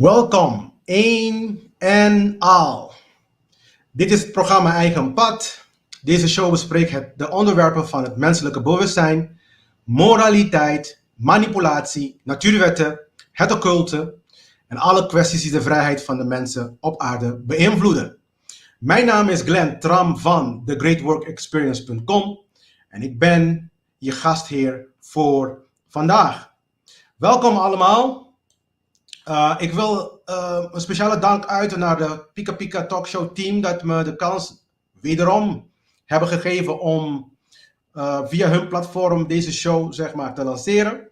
Welkom, één en al. Dit is het programma Eigen Pad. Deze show bespreekt de onderwerpen van het menselijke bewustzijn, moraliteit, manipulatie, natuurwetten, het occulte en alle kwesties die de vrijheid van de mensen op aarde beïnvloeden. Mijn naam is Glenn Tram van thegreatworkexperience.com en ik ben je gastheer voor vandaag. Welkom allemaal. Ik wil een speciale dank uiten naar de Pika Pika Talkshow team dat me de kans wederom hebben gegeven om via hun platform deze show zeg maar te lanceren.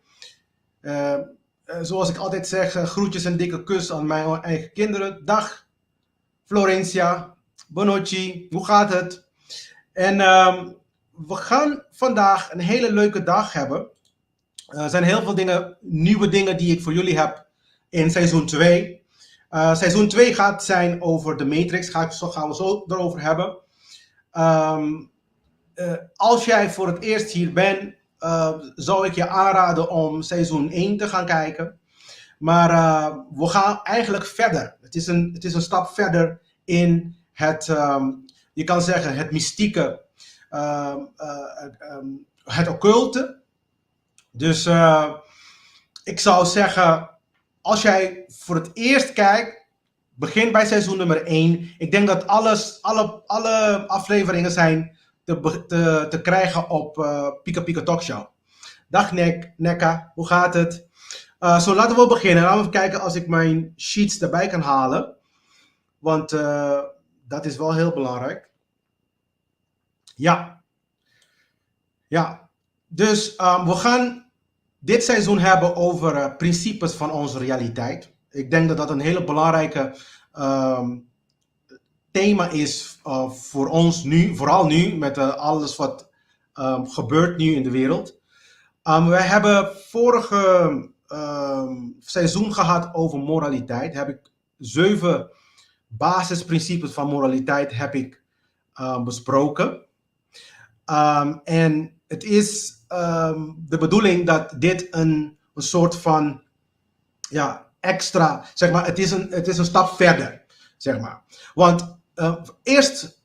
Zoals ik altijd zeg, groetjes en dikke kus aan mijn eigen kinderen. Dag Florencia, Bonocci, hoe gaat het? En we gaan vandaag een hele leuke dag hebben. Er zijn heel veel nieuwe dingen die ik voor jullie heb in seizoen 2. Seizoen 2 gaat zijn over de Matrix. Gaan we zo erover hebben. Als jij voor het eerst hier bent, zou ik je aanraden om seizoen 1 te gaan kijken. Maar we gaan eigenlijk verder. Het is een stap verder in het, je kan zeggen, het mystieke, het occulte. Dus ik zou zeggen, als jij voor het eerst kijkt, begin bij seizoen nummer 1. Ik denk dat alle afleveringen zijn te krijgen op Pika Pika Talkshow. Dag Nekka, hoe gaat het? Zo laten we beginnen. Laten we kijken als ik mijn sheets erbij kan halen. Want dat is wel heel belangrijk. Ja. Dus we gaan dit seizoen hebben over principes van onze realiteit. Ik denk dat dat een hele belangrijke thema is voor ons nu, vooral nu met alles wat gebeurt nu in de wereld. We hebben vorige seizoen gehad over moraliteit. Heb ik 7 basisprincipes van moraliteit heb ik besproken. En het is de bedoeling dat dit een soort van extra, zeg maar, het is een stap verder, zeg maar. Want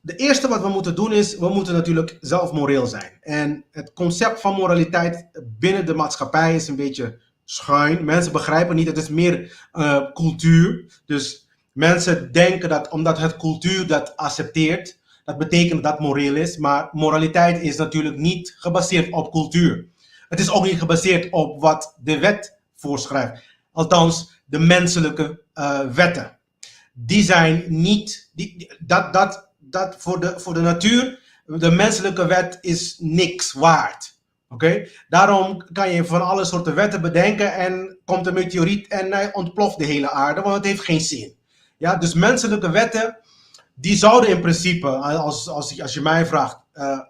de eerste wat we moeten doen is, we moeten natuurlijk zelf moreel zijn. En het concept van moraliteit binnen de maatschappij is een beetje schuin. Mensen begrijpen niet, het is meer cultuur. Dus mensen denken dat omdat het cultuur dat accepteert, dat betekent dat dat moreel is, maar moraliteit is natuurlijk niet gebaseerd op cultuur. Het is ook niet gebaseerd op wat de wet voorschrijft. Althans, de menselijke wetten. Die zijn niet, dat voor de natuur, de menselijke wet is niks waard. Oké? Daarom kan je van alle soorten wetten bedenken en komt een meteoriet en hij ontploft de hele aarde, want het heeft geen zin. Ja, dus menselijke wetten, die zouden in principe, als je mij vraagt,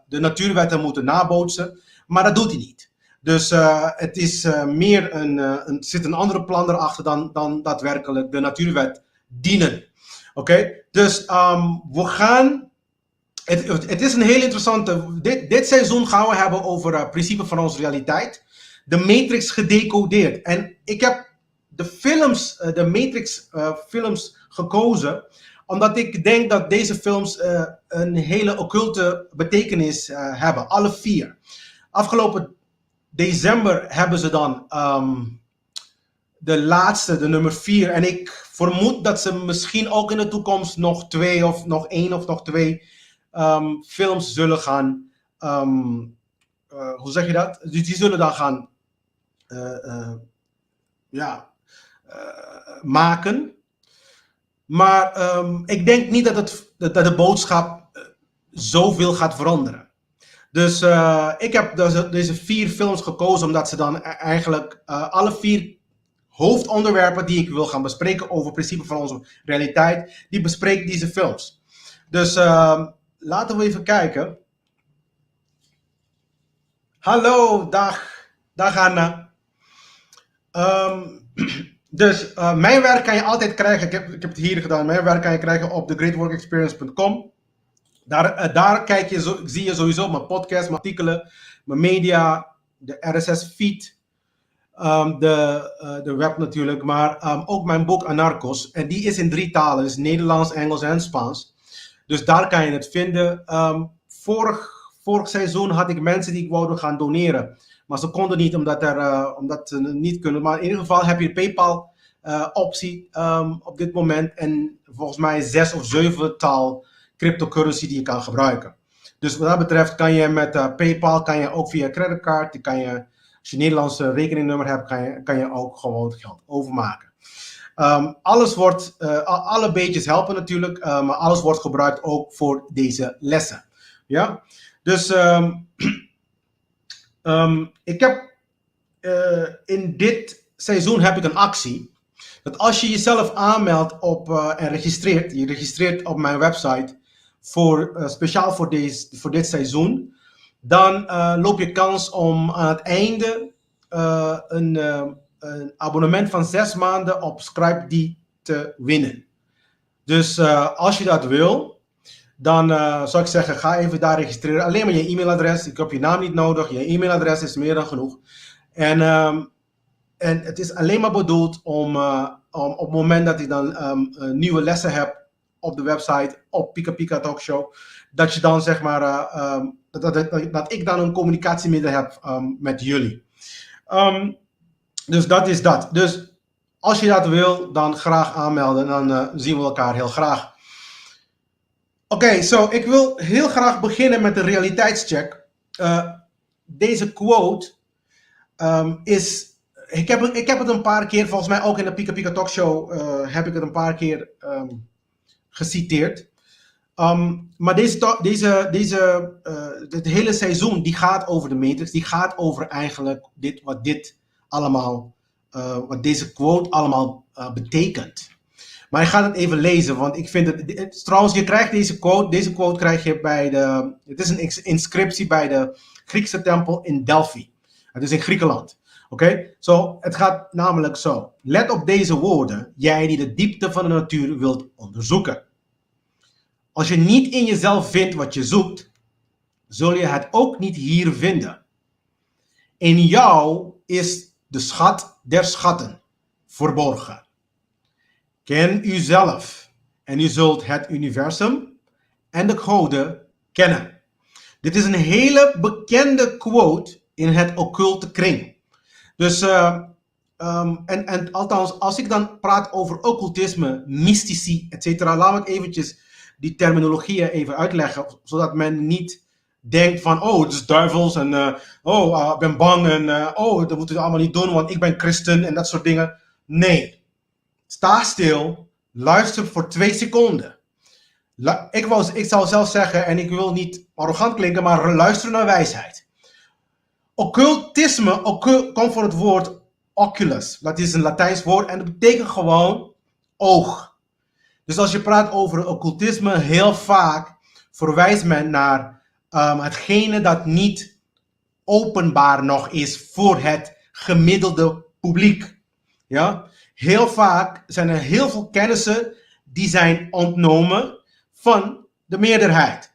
de natuurwetten moeten nabootsen, maar dat doet hij niet. Dus het is meer zit een andere plan erachter dan daadwerkelijk de natuurwet dienen. Oké? Dus we gaan, het is een heel interessante, dit seizoen gaan we hebben over het principe van onze realiteit. De Matrix gedecodeerd. En ik heb de Matrix films gekozen, omdat ik denk dat deze films een hele occulte betekenis hebben. Alle 4. Afgelopen december hebben ze dan de laatste, de nummer 4. En ik vermoed dat ze misschien ook in de toekomst nog 2 of nog 1 of nog 2 films zullen gaan. Hoe zeg je dat? Die zullen dan gaan maken. Maar ik denk niet dat de boodschap zoveel gaat veranderen. Dus ik heb deze 4 films gekozen omdat ze dan eigenlijk alle 4 hoofdonderwerpen die ik wil gaan bespreken over het principe van onze realiteit, die bespreekt deze films. Dus laten we even kijken. Hallo, dag Anna. Dus mijn werk kan je altijd krijgen, ik heb het hier gedaan, mijn werk kan je krijgen op thegreatworkexperience.com. Daar zie je sowieso mijn podcast, mijn artikelen, mijn media, de RSS feed. de web natuurlijk, maar ook mijn boek Anarchos. En die is in 3 talen, dus Nederlands, Engels en Spaans. Dus daar kan je het vinden. Vorig seizoen had ik mensen die ik wilde gaan doneren. Maar ze konden niet omdat ze niet kunnen. Maar in ieder geval heb je de PayPal optie op dit moment. En volgens mij 6 of 7 taal cryptocurrency die je kan gebruiken. Dus wat dat betreft kan je met PayPal, kan je ook via creditcard, kan je, als je een Nederlandse rekeningnummer hebt, kan je ook gewoon het geld overmaken. Alle beetjes helpen natuurlijk, maar alles wordt gebruikt ook voor deze lessen. Ja? Dus ik heb in dit seizoen heb ik een actie. Dat als je jezelf aanmeldt en registreert, je registreert op mijn website speciaal voor dit seizoen, dan loop je kans om aan het einde een abonnement van 6 maanden op Scribd te winnen. Dus als je dat wil, dan zou ik zeggen, ga even daar registreren. Alleen maar je e-mailadres. Ik heb je naam niet nodig. Je e-mailadres is meer dan genoeg. En het is alleen maar bedoeld om op het moment dat ik dan nieuwe lessen heb op de website, op Pika Pika Talkshow, dat je dan zeg maar, dat ik dan een communicatiemiddel heb met jullie. Dus dat is dat. Dus als je dat wil, dan graag aanmelden. Dan zien we elkaar heel graag. Oké, ik wil heel graag beginnen met een realiteitscheck. Deze quote is... Ik heb het een paar keer, volgens mij ook in de Pika Pika Talkshow, heb ik het een paar keer geciteerd. Maar het hele seizoen die gaat over de Matrix, die gaat over eigenlijk wat deze quote allemaal betekent. Maar ik ga het even lezen, want ik vind het... Trouwens, je krijgt deze quote krijg je het is een inscriptie bij de Griekse tempel in Delphi. Het is in Griekenland. Oké? Het gaat namelijk zo. Let op deze woorden, jij die de diepte van de natuur wilt onderzoeken. Als je niet in jezelf vindt wat je zoekt, zul je het ook niet hier vinden. In jou is de schat der schatten verborgen. Ken uzelf en u zult het universum en de goden kennen. Dit is een hele bekende quote in het occulte kring. Dus, althans, als ik dan praat over occultisme, mystici, etc., laat ik eventjes die terminologieën even uitleggen, zodat men niet denkt van, oh, het is duivels en ik ben bang en dat moeten we allemaal niet doen, want ik ben christen en dat soort dingen. Nee. Sta stil, luister voor 2 seconden. Ik zou zelf zeggen, en ik wil niet arrogant klinken, maar luister naar wijsheid. Occultisme komt van het woord oculus. Dat is een Latijns woord en dat betekent gewoon oog. Dus als je praat over occultisme, heel vaak verwijst men naar hetgene dat niet openbaar nog is voor het gemiddelde publiek. Ja? Heel vaak zijn er heel veel kennissen die zijn ontnomen van de meerderheid.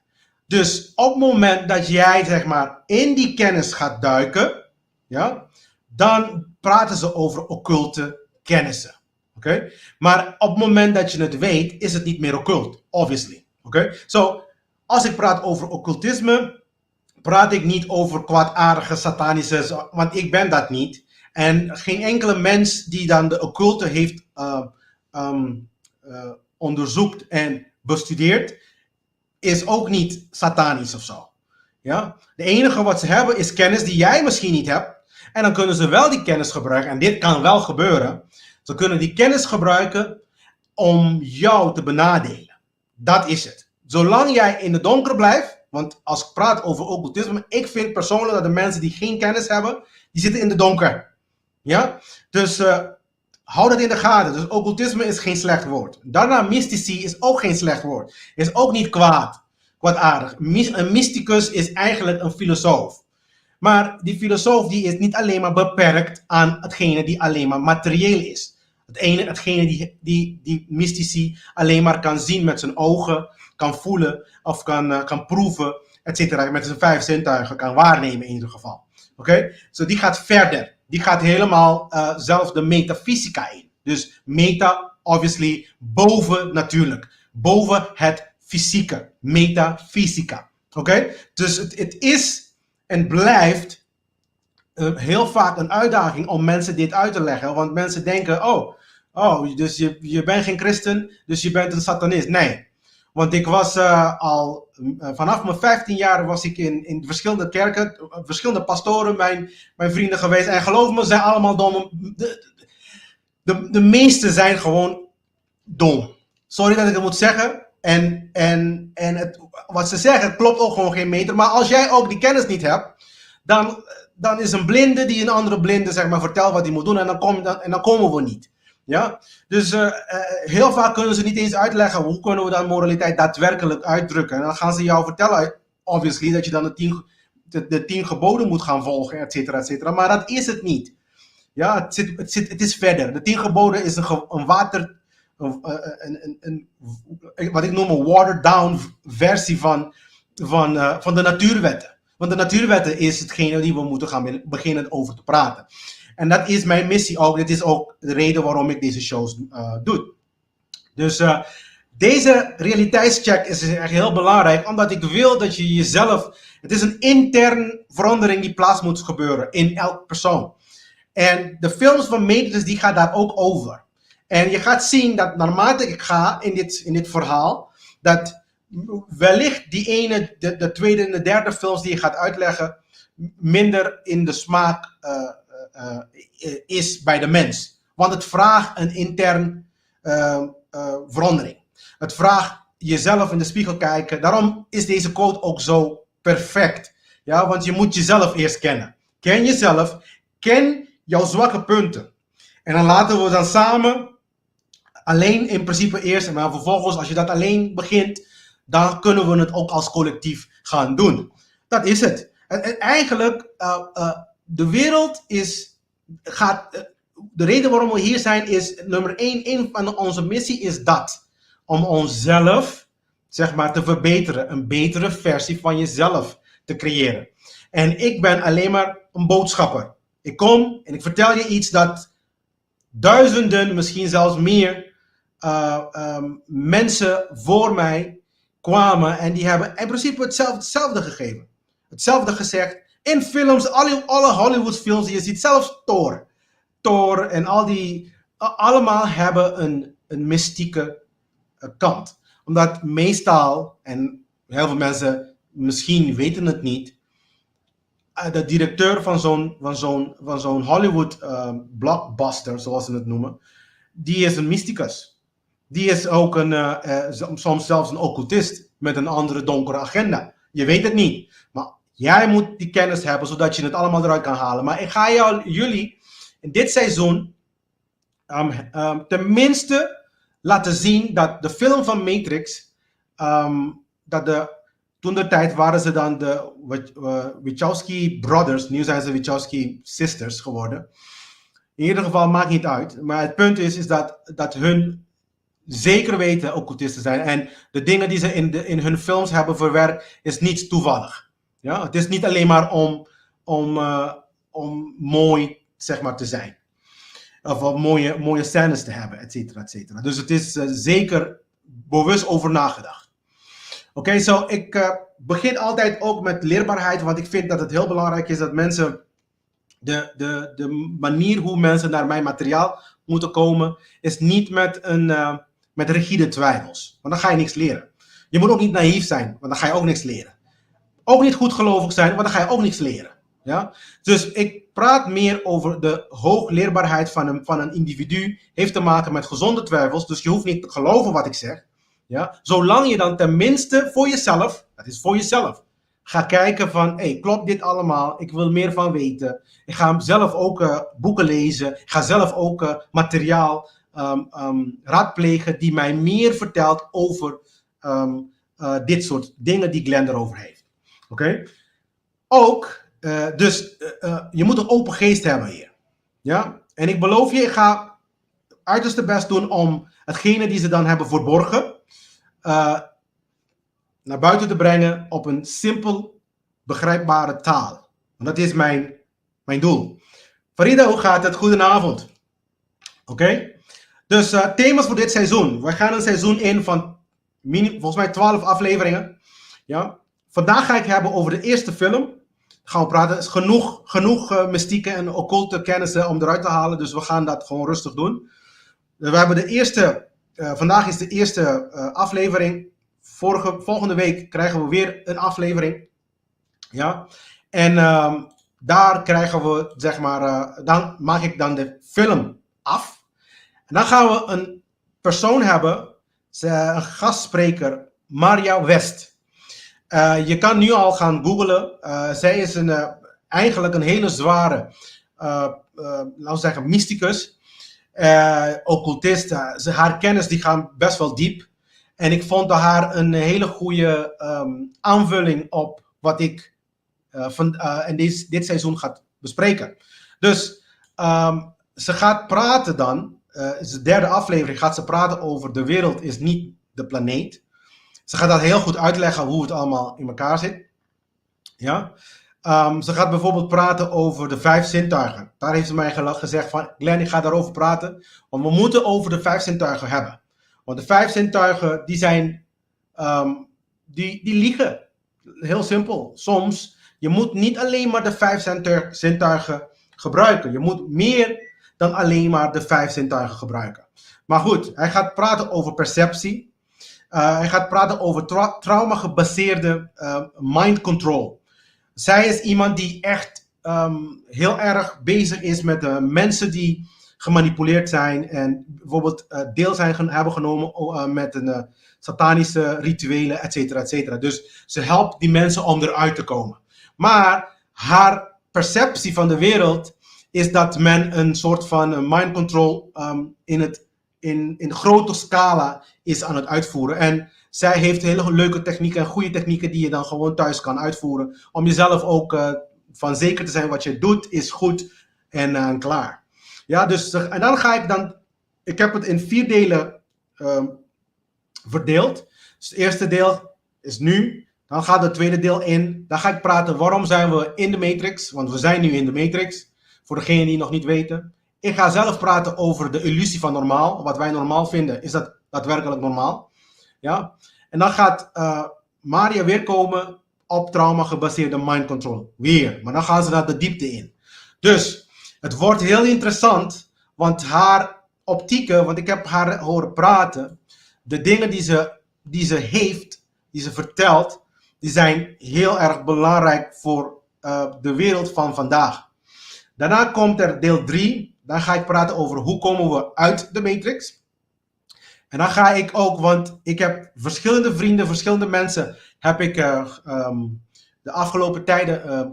Dus op het moment dat jij zeg maar in die kennis gaat duiken, ja, dan praten ze over occulte kennissen. Okay? Maar op het moment dat je het weet, is het niet meer occult, obviously. Okay? Als ik praat over occultisme, praat ik niet over kwaadaardige satanische, want ik ben dat niet. En geen enkele mens die dan de occulte heeft onderzoekt en bestudeerd, is ook niet satanisch of zo. Ja? De enige wat ze hebben is kennis die jij misschien niet hebt. En dan kunnen ze wel die kennis gebruiken. En dit kan wel gebeuren. Ze kunnen die kennis gebruiken om jou te benadelen. Dat is het. Zolang jij in het donker blijft. Want als ik praat over occultisme. Ik vind persoonlijk dat de mensen die geen kennis hebben. Die zitten in het donker. Ja? Dus hou dat in de gaten. Dus occultisme is geen slecht woord. Daarna mystici is ook geen slecht woord. Is ook niet kwaadaardig. Een mysticus is eigenlijk een filosoof. Maar die filosoof die is niet alleen maar beperkt aan hetgene die alleen maar materieel is. Hetgene die mystici alleen maar kan zien met zijn ogen, kan voelen of kan proeven, etc. Met zijn 5 zintuigen kan waarnemen in ieder geval. Oké? Die gaat verder. die gaat helemaal zelf de metafysica in. Dus meta, obviously, boven natuurlijk. Boven het fysieke. Metafysica. Oké? Dus het is en blijft heel vaak een uitdaging om mensen dit uit te leggen. Want mensen denken, dus je bent geen christen, dus je bent een satanist. Nee. Want ik was vanaf mijn 15 jaar was ik in verschillende kerken, verschillende pastoren, mijn vrienden geweest. En geloof me, zijn allemaal dom. De meeste zijn gewoon dom. Sorry dat ik het moet zeggen. En wat ze zeggen klopt ook gewoon geen meter. Maar als jij ook die kennis niet hebt, dan is een blinde die een andere blinde zeg maar, vertelt wat hij moet doen. En dan komen we niet. Ja? Dus heel vaak kunnen ze niet eens uitleggen hoe kunnen we dan moraliteit daadwerkelijk uitdrukken. En dan gaan ze jou vertellen, obviously, dat je dan de 10 geboden moet gaan volgen, et cetera, et cetera. Maar dat is het niet. Ja, het is verder. De 10 geboden is wat ik noem een watered down versie van de natuurwetten. Want de natuurwetten is hetgene die we moeten gaan beginnen over te praten. En dat is mijn missie ook. Dit is ook de reden waarom ik deze shows doe. Dus deze realiteitscheck is echt heel belangrijk. Omdat ik wil dat je jezelf... Het is een interne verandering die plaats moet gebeuren in elk persoon. En de films van Matrix die gaat daar ook over. En je gaat zien dat naarmate ik ga in dit verhaal, dat wellicht die ene, de tweede en de derde films die je gaat uitleggen, minder in de smaak is bij de mens. Want het vraagt een intern verandering. Het vraagt jezelf in de spiegel kijken. Daarom is deze quote ook zo perfect. Ja, want je moet jezelf eerst kennen. Ken jezelf. Ken jouw zwakke punten. En dan laten we dan samen alleen in principe eerst. Maar vervolgens als je dat alleen begint, dan kunnen we het ook als collectief gaan doen. Dat is het. En eigenlijk, de wereld de reden waarom we hier zijn is, nummer 1 van onze missie is dat. Om onszelf, zeg maar, te verbeteren. Een betere versie van jezelf te creëren. En ik ben alleen maar een boodschapper. Ik kom en ik vertel je iets dat duizenden, misschien zelfs meer, mensen voor mij kwamen. En die hebben in principe hetzelfde gegeven. Hetzelfde gezegd. In films, alle Hollywood films, je ziet zelfs Thor en al die, allemaal hebben een mystieke kant. Omdat meestal, en heel veel mensen misschien weten het niet, de directeur van zo'n Hollywood blockbuster, zoals ze het noemen, die is een mysticus. Die is ook soms zelfs een occultist met een andere donkere agenda. Je weet het niet. Maar jij moet die kennis hebben, zodat je het allemaal eruit kan halen. Maar ik ga jullie in dit seizoen tenminste laten zien dat de film van Matrix, toen de tijd waren ze dan de Wachowski brothers, nu zijn ze Wachowski sisters geworden. In ieder geval maakt niet uit. Maar het punt is dat hun zeker weten occultisten zijn. En de dingen die ze in hun films hebben verwerkt, is niet toevallig. Ja? Het is niet alleen maar om mooi, zeg maar, te zijn. Of om mooie scènes te hebben, et cetera, et cetera. Dus het is zeker bewust over nagedacht. Oké, ik begin altijd ook met leerbaarheid, want ik vind dat het heel belangrijk is dat mensen de manier hoe mensen naar mijn materiaal moeten komen, is niet met rigide twijfels. Want dan ga je niks leren. Je moet ook niet naïef zijn, want dan ga je ook niks leren. Ook niet goedgelovig zijn, want dan ga je ook niks leren. Ja? Dus ik praat meer over de hoogleerbaarheid van een individu. Heeft te maken met gezonde twijfels. Dus je hoeft niet te geloven wat ik zeg. Ja? Zolang je dan tenminste voor jezelf, dat is voor jezelf, ga kijken van, klopt dit allemaal? Ik wil meer van weten. Ik ga zelf ook boeken lezen. Ik ga zelf ook materiaal raadplegen die mij meer vertelt over dit soort dingen die Glenn erover heeft. Oké? Ook, je moet een open geest hebben hier. Ja? En ik beloof je, ik ga uiterste best doen om hetgene die ze dan hebben verborgen naar buiten te brengen op een simpel begrijpbare taal. Want dat is mijn doel. Farida, hoe gaat het? Goedenavond. Oké? Dus thema's voor dit seizoen. We gaan een seizoen in van volgens mij 12 afleveringen. Ja? Vandaag ga ik hebben over de eerste film. Gaan we praten. Er is genoeg mystieke en occulte kennissen om eruit te halen. Dus we gaan dat gewoon rustig doen. We hebben de eerste. Vandaag is de eerste aflevering. Volgende week krijgen we weer een aflevering. Ja? En daar krijgen we, zeg maar, dan maak ik dan de film af. En dan gaan we een persoon hebben, een gastspreker, Maria West. Je kan nu al gaan googlen. Zij is eigenlijk een hele zware, laten we zeggen, mysticus, occultist. Haar kennis die gaan best wel diep. En ik vond haar een hele goede aanvulling op wat ik in dit seizoen ga bespreken. Dus ze gaat praten dan. De derde aflevering gaat ze praten over de wereld is niet de planeet. Ze gaat dat heel goed uitleggen hoe het allemaal in elkaar zit. Ja? Ze gaat bijvoorbeeld praten over de 5 zintuigen. Daar heeft ze mij gezegd van, Glenn, ik ga daarover praten. Want we moeten over de 5 zintuigen hebben. Want de 5 zintuigen, die zijn, die liegen. Heel simpel. Soms, je moet niet alleen maar de 5 zintuigen gebruiken. Je moet meer dan alleen maar de 5 zintuigen gebruiken. Maar goed, hij gaat praten over perceptie. Hij gaat praten over trauma-gebaseerde mind control. Zij is iemand die echt heel erg bezig is met de mensen die gemanipuleerd zijn en bijvoorbeeld deel hebben genomen met een satanische rituelen, et cetera, et cetera. Dus ze helpt die mensen om eruit te komen. Maar haar perceptie van de wereld is dat men een soort van mind control in grote scala is aan het uitvoeren. En zij heeft hele leuke technieken en goede technieken die je dan gewoon thuis kan uitvoeren. Om jezelf ook van zeker te zijn wat je doet is goed en klaar. Ja, dus en dan ga ik dan. Ik heb het in 4 delen verdeeld. Dus het eerste deel is nu. Dan gaat het tweede deel in. Dan ga ik praten waarom zijn we in de Matrix. Want we zijn nu in de Matrix. Voor degenen die nog niet weten. Ik ga zelf praten over de illusie van normaal. Wat wij normaal vinden, is dat daadwerkelijk normaal? Ja? En dan gaat Maria weer komen op trauma-gebaseerde mind control. Weer. Maar dan gaan ze naar de diepte in. Dus het wordt heel interessant. Want haar optieken, want ik heb haar horen praten. De dingen die ze heeft, die ze vertelt, die zijn heel erg belangrijk voor de wereld van vandaag. Daarna komt er deel 3. Dan ga ik praten over hoe komen we uit de Matrix. En dan ga ik ook, want ik heb verschillende vrienden, verschillende mensen heb ik de afgelopen tijden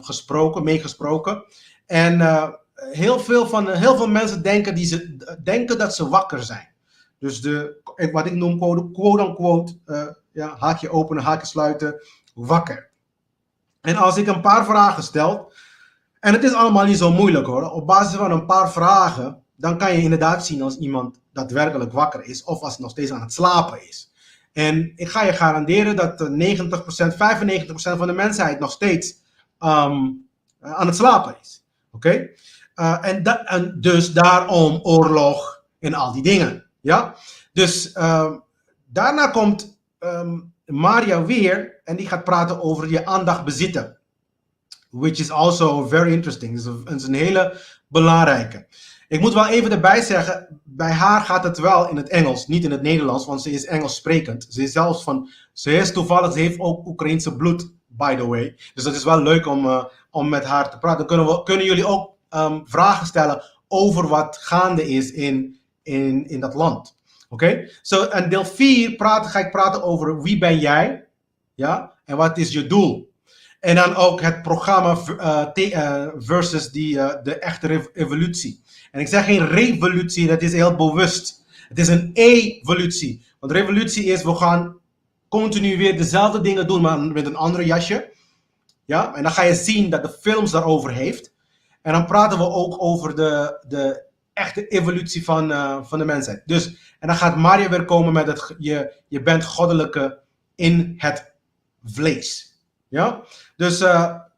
meegesproken. En heel veel mensen denken dat ze wakker zijn. Dus wat ik noem quote-unquote, haakje openen, haakje sluiten, wakker. En als ik een paar vragen stel, en het is allemaal niet zo moeilijk hoor, op basis van een paar vragen, dan kan je inderdaad zien als iemand daadwerkelijk wakker is, of als hij nog steeds aan het slapen is. En ik ga je garanderen dat 90%, 95% van de mensheid nog steeds aan het slapen is. Oké? En dus daarom oorlog en al die dingen. Ja? Dus daarna komt Maria weer en die gaat praten over je aandacht bezitten. Which is also very interesting. Het is een hele belangrijke. Ik moet wel even erbij zeggen, bij haar gaat het wel in het Engels, niet in het Nederlands, want ze is Engels sprekend. Ze is toevallig, ze heeft ook Oekraïense bloed, by the way. Dus dat is wel leuk om met haar te praten. Dan kunnen jullie ook vragen stellen over wat gaande is in dat land. Oké? En deel 4 ga ik praten over wie ben jij, ja, en wat is je doel. En dan ook het programma versus de echte evolutie. En ik zeg geen revolutie, dat is heel bewust. Het is een evolutie. Want revolutie is, we gaan continu weer dezelfde dingen doen, maar met een andere jasje. Ja? En dan ga je zien dat de films daarover heeft. En dan praten we ook over de echte evolutie van de mensheid. Dus, en dan gaat Maria weer komen met je bent goddelijke in het vlees. Ja? Dus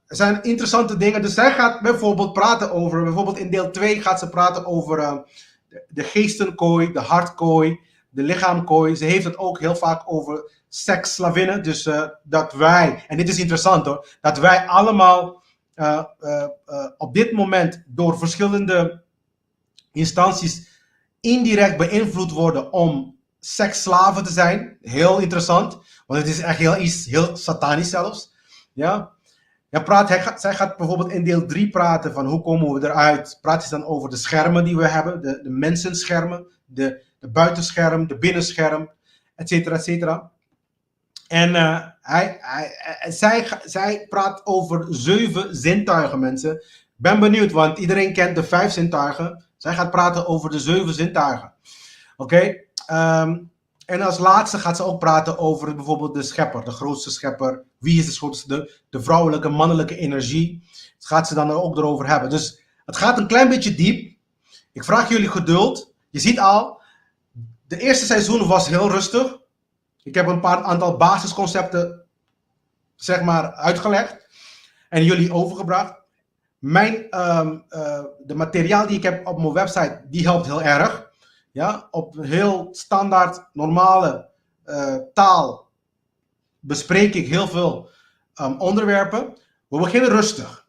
er zijn interessante dingen. Dus zij gaat bijvoorbeeld praten over, bijvoorbeeld in deel 2 gaat ze praten over de geestenkooi, de hartkooi, de lichaamkooi. Ze heeft het ook heel vaak over seksslavinnen. Dus dat wij, en dit is interessant hoor, dat wij allemaal op dit moment door verschillende instanties indirect beïnvloed worden om seksslaven te zijn. Heel interessant, want het is echt heel satanisch zelfs. Ja. Zij gaat bijvoorbeeld in deel 3 praten van hoe komen we eruit. Praat ze dan over de schermen die we hebben, de mensenschermen, de buitenscherm, de binnenscherm, et cetera, et cetera. En zij praat over 7 zintuigen, mensen. Ik ben benieuwd, want iedereen kent de 5 zintuigen. Zij gaat praten over de 7 zintuigen. Oké? En als laatste gaat ze ook praten over bijvoorbeeld de schepper, de grootste schepper. Wie is de grootste, de vrouwelijke, mannelijke energie. Dat gaat ze dan ook erover hebben. Dus het gaat een klein beetje diep. Ik vraag jullie geduld. Je ziet al, de eerste seizoen was heel rustig. Ik heb een aantal basisconcepten, zeg maar, uitgelegd. En jullie overgebracht. De materiaal die ik heb op mijn website, die helpt heel erg. Ja, op heel standaard, normale taal bespreek ik heel veel onderwerpen. We beginnen rustig.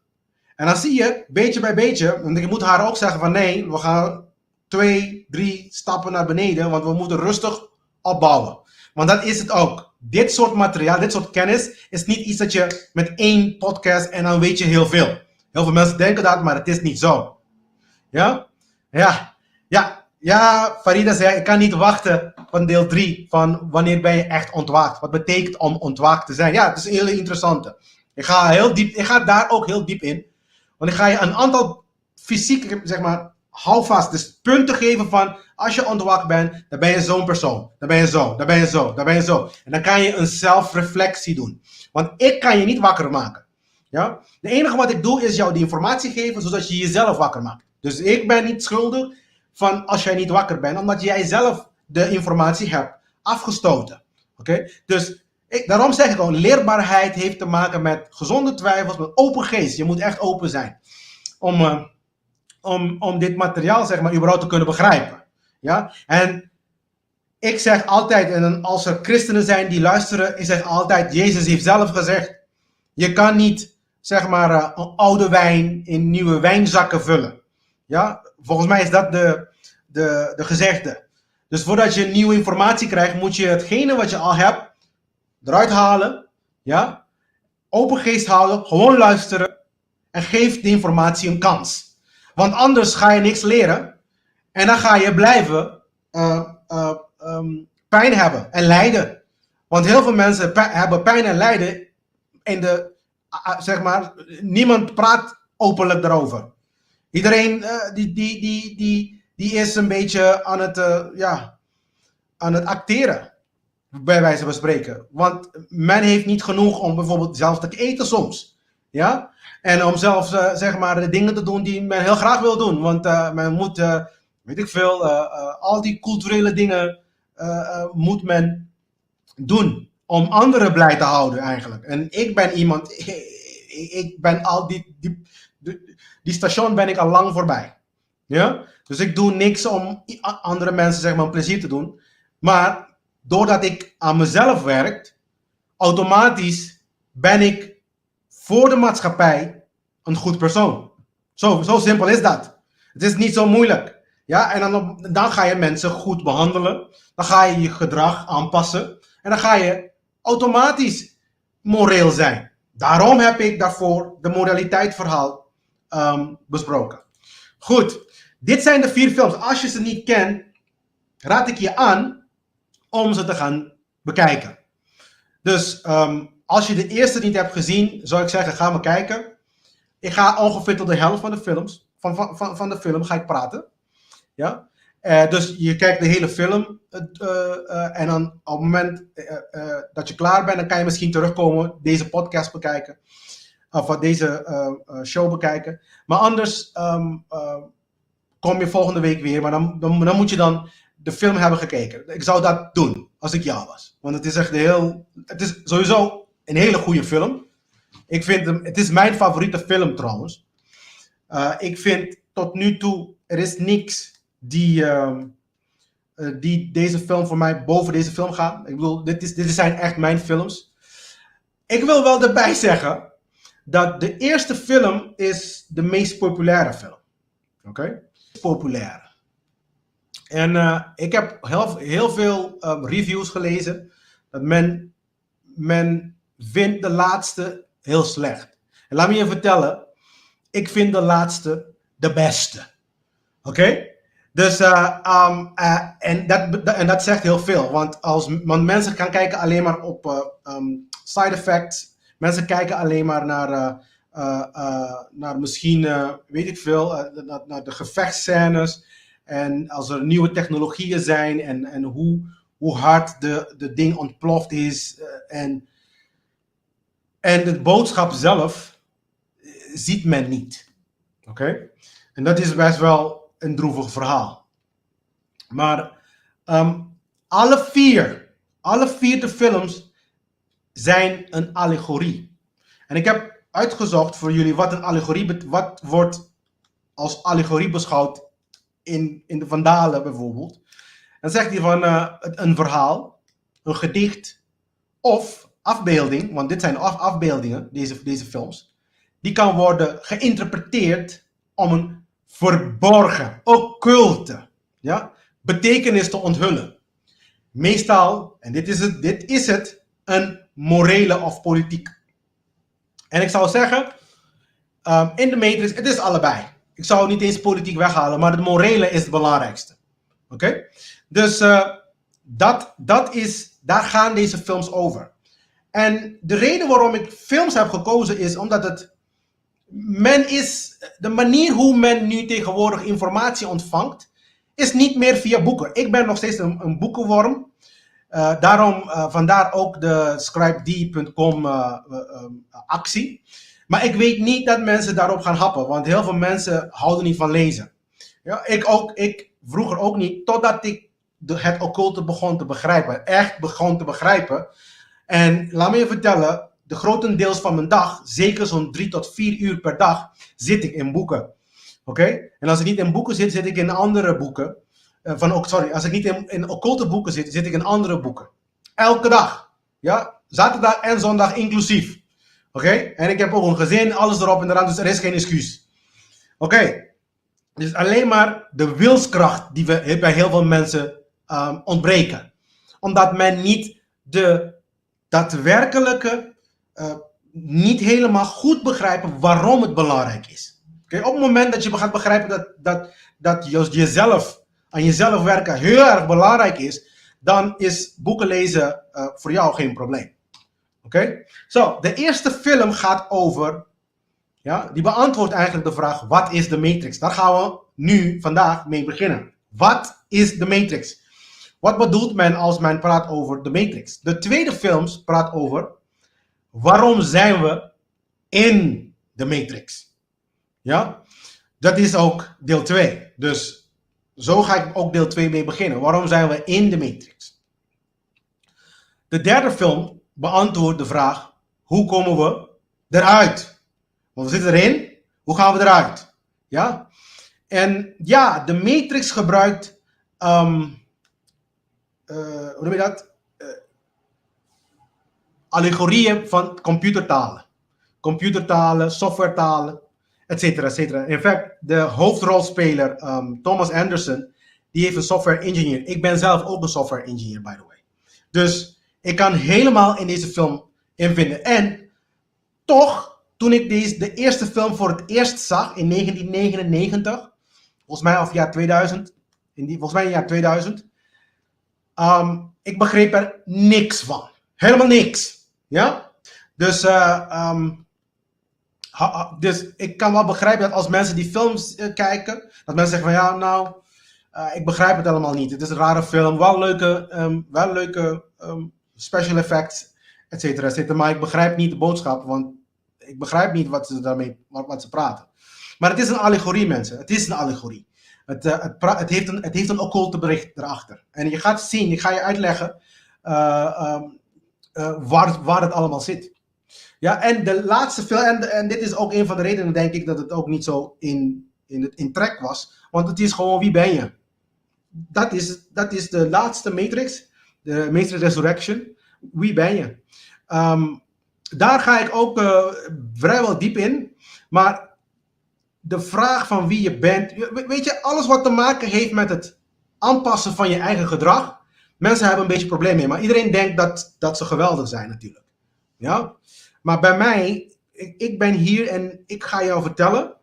En dan zie je, beetje bij beetje, want ik moet haar ook zeggen van nee, we gaan 2, 3 stappen naar beneden, want we moeten rustig opbouwen. Want dat is het ook. Dit soort materiaal, dit soort kennis, is niet iets dat je met 1 podcast en dan weet je heel veel. Heel veel mensen denken dat, maar het is niet zo. Ja? Ja, Farida zei, ik kan niet wachten van deel 3, van wanneer ben je echt ontwaakt. Wat betekent om ontwaakt te zijn? Ja, het is een hele interessante. Ik ga daar ook heel diep in. Want ik ga je een aantal fysieke, zeg maar, houvast, dus punten geven van, als je ontwaakt bent, dan ben je zo'n persoon. Dan ben je zo, dan ben je zo, dan ben je zo. En dan kan je een zelfreflectie doen. Want ik kan je niet wakker maken. Ja? Het enige wat ik doe, is jou die informatie geven, zodat je jezelf wakker maakt. Dus ik ben niet schuldig van als jij niet wakker bent, omdat jij zelf de informatie hebt afgestoten. Oké? Dus daarom zeg ik al, leerbaarheid heeft te maken met gezonde twijfels, met open geest. Je moet echt open zijn om dit materiaal, zeg maar, überhaupt te kunnen begrijpen. Ja? En ik zeg altijd, en als er christenen zijn die luisteren, ik zeg altijd, Jezus heeft zelf gezegd, je kan niet, zeg maar, oude wijn in nieuwe wijnzakken vullen. Ja? Volgens mij is dat de gezegde. Dus voordat je nieuwe informatie krijgt, moet je hetgene wat je al hebt eruit halen. Ja? Open geest houden, gewoon luisteren en geef de informatie een kans. Want anders ga je niks leren en dan ga je blijven pijn hebben en lijden. Want heel veel mensen hebben pijn en lijden en zeg maar, niemand praat openlijk daarover. Iedereen die is een beetje aan het acteren, bij wijze van spreken. Want men heeft niet genoeg om bijvoorbeeld zelf te eten soms. Ja? En om zelf, zeg maar, de dingen te doen die men heel graag wil doen. Want men moet, weet ik veel, al die culturele dingen moet men doen. Om anderen blij te houden eigenlijk. En ik ben iemand, ik ben al die station ben ik al lang voorbij. Ja? Dus ik doe niks om andere mensen, zeg maar, een plezier te doen. Maar doordat ik aan mezelf werk, automatisch ben ik voor de maatschappij een goed persoon. Zo simpel is dat. Het is niet zo moeilijk. Ja? En dan ga je mensen goed behandelen. Dan ga je je gedrag aanpassen. En dan ga je automatisch moreel zijn. Daarom heb ik daarvoor de moraliteitsverhaal besproken. Goed, dit zijn de 4 films. Als je ze niet kent, raad ik je aan om ze te gaan bekijken. Dus als je de eerste niet hebt gezien, zou ik zeggen, ga maar kijken. Ik ga ongeveer tot de helft van de films, van de film ga ik praten. Ja? Dus je kijkt de hele film en dan op het moment dat je klaar bent, dan kan je misschien terugkomen, deze podcast bekijken. Of deze show bekijken. Maar anders kom je volgende week weer, maar dan moet je dan de film hebben gekeken. Ik zou dat doen, als ik jou was. Want het is echt het is sowieso een hele goede film. Ik vind hem, het is mijn favoriete film trouwens. Ik vind tot nu toe, er is niks die deze film voor mij boven deze film gaat. Ik bedoel, dit zijn echt mijn films. Ik wil wel erbij zeggen dat de eerste film is de meest populaire film. Oké? Populair. En ik heb heel veel reviews gelezen dat men vindt de laatste heel slecht. En laat me je vertellen, ik vind de laatste de beste. Oké? Dus, en dat zegt heel veel, want mensen gaan kijken alleen maar op side effects, mensen kijken alleen maar naar misschien, weet ik veel, naar de gevechtsscènes en als er nieuwe technologieën zijn en hoe hard de ding ontploft is en de boodschap zelf ziet men niet. Oké? En dat is best wel een droevig verhaal. Maar alle vier de films zijn een allegorie. En ik heb uitgezocht voor jullie wat wordt als allegorie beschouwd in de Vandalen bijvoorbeeld. Dan zegt hij van een verhaal, een gedicht of afbeelding, want dit zijn afbeeldingen, deze films, die kan worden geïnterpreteerd om een verborgen, occulte, ja, betekenis te onthullen. Meestal, en dit is het, een morele of politiek. En ik zou zeggen, in de Matrix, het is allebei. Ik zou niet eens politiek weghalen, maar het morele is het belangrijkste. Oké? Dus daar gaan deze films over. En de reden waarom ik films heb gekozen is omdat de manier hoe men nu tegenwoordig informatie ontvangt, is niet meer via boeken. Ik ben nog steeds een boekenworm. Vandaar ook de scribed.com actie. Maar ik weet niet dat mensen daarop gaan happen, want heel veel mensen houden niet van lezen. Ja, ik vroeger ook niet, totdat ik het occulte begon te begrijpen. Echt begon te begrijpen. En laat me je vertellen, de grotendeels van mijn dag, zeker zo'n 3 tot 4 uur per dag, zit ik in boeken. Oké? En als ik niet in boeken zit, zit ik in andere boeken. Als ik niet in occulte boeken zit, zit ik in andere boeken. Elke dag. Ja? Zaterdag en zondag inclusief. Oké? En ik heb ook een gezin, alles erop en eraan, dus er is geen excuus. Oké? Dus alleen maar de wilskracht die we bij heel veel mensen ontbreken. Omdat men niet de daadwerkelijke, niet helemaal goed begrijpen waarom het belangrijk is. Oké? Op het moment dat je gaat begrijpen dat jezelf, aan jezelf werken heel erg belangrijk is, dan is boeken lezen voor jou geen probleem. Oké? Zo, de eerste film gaat over, ja, die beantwoordt eigenlijk de vraag, wat is de Matrix? Daar gaan we vandaag mee beginnen. Wat is de Matrix? Wat bedoelt men als men praat over de Matrix? De tweede film praat over, waarom zijn we in de Matrix? Ja? Dat is ook deel 2. Dus zo ga ik ook deel 2 mee beginnen. Waarom zijn we in de Matrix? De derde film beantwoordt de vraag, hoe komen we eruit? Want we zitten erin, hoe gaan we eruit? Ja? En ja, de Matrix gebruikt, hoe noem je dat? Allegorieën van computertalen, softwaretalen, etcetera, etcetera. In fact, de hoofdrolspeler Thomas Anderson, die heeft een software engineer. Ik ben zelf ook een software engineer, by the way. Dus ik kan helemaal in deze film invinden. En toch, toen ik de eerste film voor het eerst zag in 1999, volgens mij of jaar 2000, volgens mij in jaar 2000, ik begreep er niks van. Helemaal niks. Ja? Dus ik kan wel begrijpen dat als mensen die films kijken, dat mensen zeggen van ja, nou, ik begrijp het helemaal niet. Het is een rare film, wel leuke special effects, et cetera, et cetera. Maar ik begrijp niet de boodschap, want ik begrijp niet wat ze praten. Maar het is een allegorie, mensen. Het is een allegorie. Het heeft een occulte bericht erachter. En je gaat zien, ik ga je uitleggen waar het allemaal zit. Ja, en de laatste film, en dit is ook een van de redenen, denk ik, dat het ook niet zo in trek was. Want het is gewoon, wie ben je? Dat is de laatste Matrix, de Matrix Resurrection. Wie ben je? Ehm, Daar ga ik ook vrijwel diep in. Maar de vraag van wie je bent, weet je, alles wat te maken heeft met het aanpassen van je eigen gedrag. Mensen hebben een beetje problemen mee, maar iedereen denkt dat ze geweldig zijn natuurlijk. Ja? Maar bij mij, ik ben hier en ik ga jou vertellen.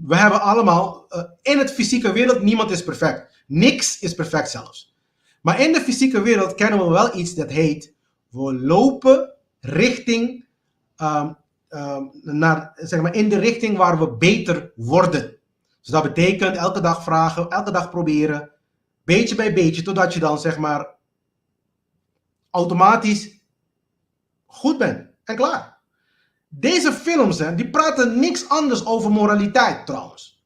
We hebben allemaal, in het fysieke wereld, niemand is perfect. Niks is perfect zelfs. Maar in de fysieke wereld kennen we wel iets dat heet, we lopen richting, naar, zeg maar, in de richting waar we beter worden. Dus dat betekent elke dag vragen, elke dag proberen, beetje bij beetje, totdat je dan, zeg maar, automatisch goed bent en klaar. Deze films, die praten niks anders over moraliteit trouwens.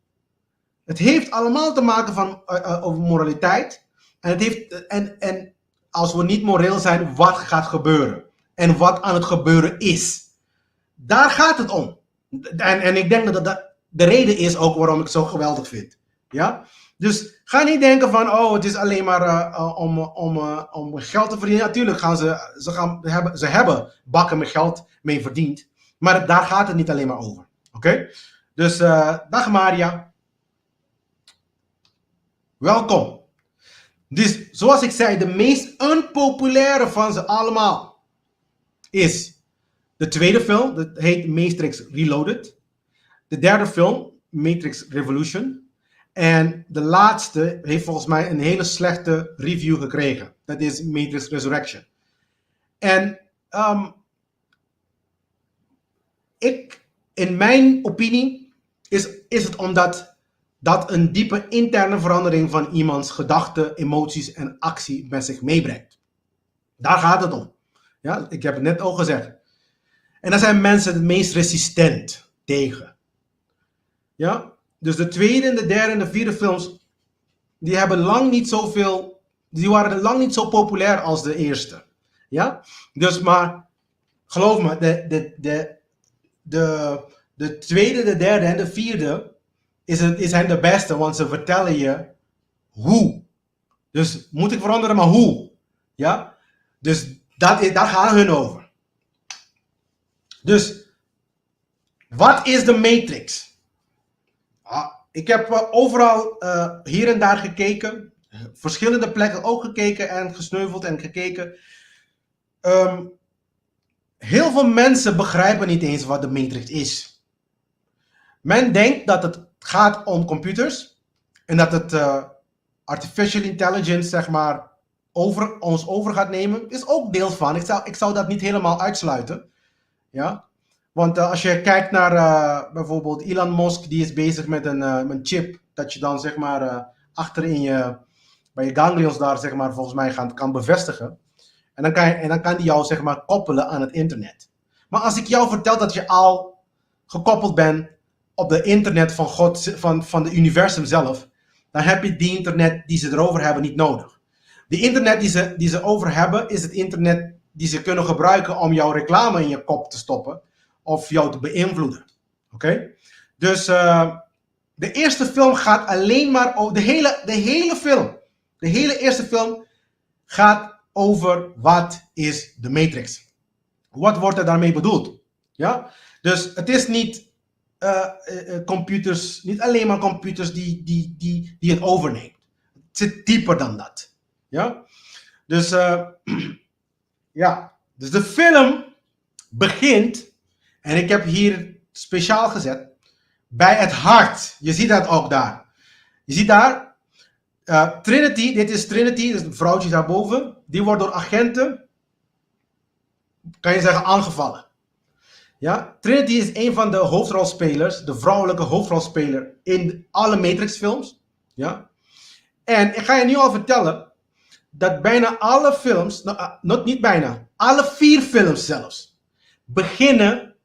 Het heeft allemaal te maken over moraliteit. En, het heeft, en als we niet moreel zijn, wat gaat gebeuren? En wat aan het gebeuren is. Daar gaat het om. En ik denk dat de reden is ook waarom ik het zo geweldig vind. Ja? Dus ga niet denken van, oh, het is alleen maar om geld te verdienen. Natuurlijk gaan ze hebben bakken met geld mee verdiend. Maar daar gaat het niet alleen maar over. Oké? Dus, dag Maria. Welkom. Dus, zoals ik zei, de meest unpopulaire van ze allemaal is de tweede film. Dat heet Matrix Reloaded. De derde film, Matrix Revolution. En de laatste heeft volgens mij een hele slechte review gekregen. Dat is Matrix Resurrection. En in mijn opinie is het omdat dat een diepe interne verandering van iemands gedachten, emoties en actie met zich meebrengt. Daar gaat het om. Ja, ik heb het net al gezegd. En daar zijn mensen het meest resistent tegen. Ja, dus de tweede, en de derde en de vierde films, die waren lang niet zo populair als de eerste. Ja, dus maar geloof me, de tweede, de derde en de vierde zijn de beste, want ze vertellen je hoe. Dus moet ik veranderen, maar hoe? Ja? Dus daar gaan hun over. Dus, wat is de Matrix? Ik heb overal hier en daar gekeken. Verschillende plekken ook gekeken en gesneuveld en gekeken. Heel veel mensen begrijpen niet eens wat de Matrix is. Men denkt dat het gaat om computers en dat het artificial intelligence, zeg maar, ons over gaat nemen. Is ook deel van. Ik zou dat niet helemaal uitsluiten. Ja? Want als je kijkt naar bijvoorbeeld Elon Musk, die is bezig met een chip dat je dan, zeg maar, achterin bij je ganglions daar, zeg maar, volgens mij kan bevestigen. En dan kan die jou, zeg maar, koppelen aan het internet. Maar als ik jou vertel dat je al gekoppeld bent op de internet van God, van de universum zelf, dan heb je die internet die ze erover hebben niet nodig. De internet die ze over hebben, is het internet die ze kunnen gebruiken om jouw reclame in je kop te stoppen of jou te beïnvloeden. Oké? Dus de eerste film gaat alleen maar over, de hele eerste film gaat over wat is de Matrix. Wat wordt er daarmee bedoeld? Ja? Dus het is niet computers, niet alleen maar computers die het overneemt. Het zit dieper dan dat. Ja? Dus ja, dus de film begint, en ik heb hier speciaal gezet, bij het hart. Je ziet dat ook daar. Je ziet daar, Trinity, dit is Trinity, dus een vrouwtje daarboven, die wordt door agenten, kan je zeggen, aangevallen. Ja? Trinity is een van de hoofdrolspelers, de vrouwelijke hoofdrolspeler in alle Matrix films. Ja? En ik ga je nu al vertellen dat bijna alle films, niet bijna, alle 4 films zelfs, beginnen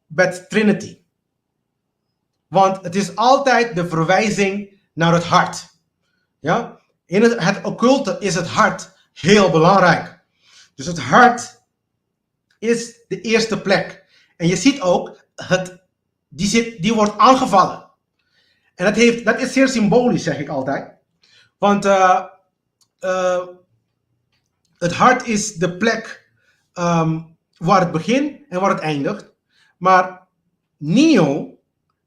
met Trinity. Want het is altijd de verwijzing naar het hart. Ja? In het occulte is het hart heel belangrijk. Dus het hart is de eerste plek. En je ziet ook, die wordt aangevallen. En dat is zeer symbolisch, zeg ik altijd. Want het hart is de plek waar het begint en waar het eindigt. Maar Neo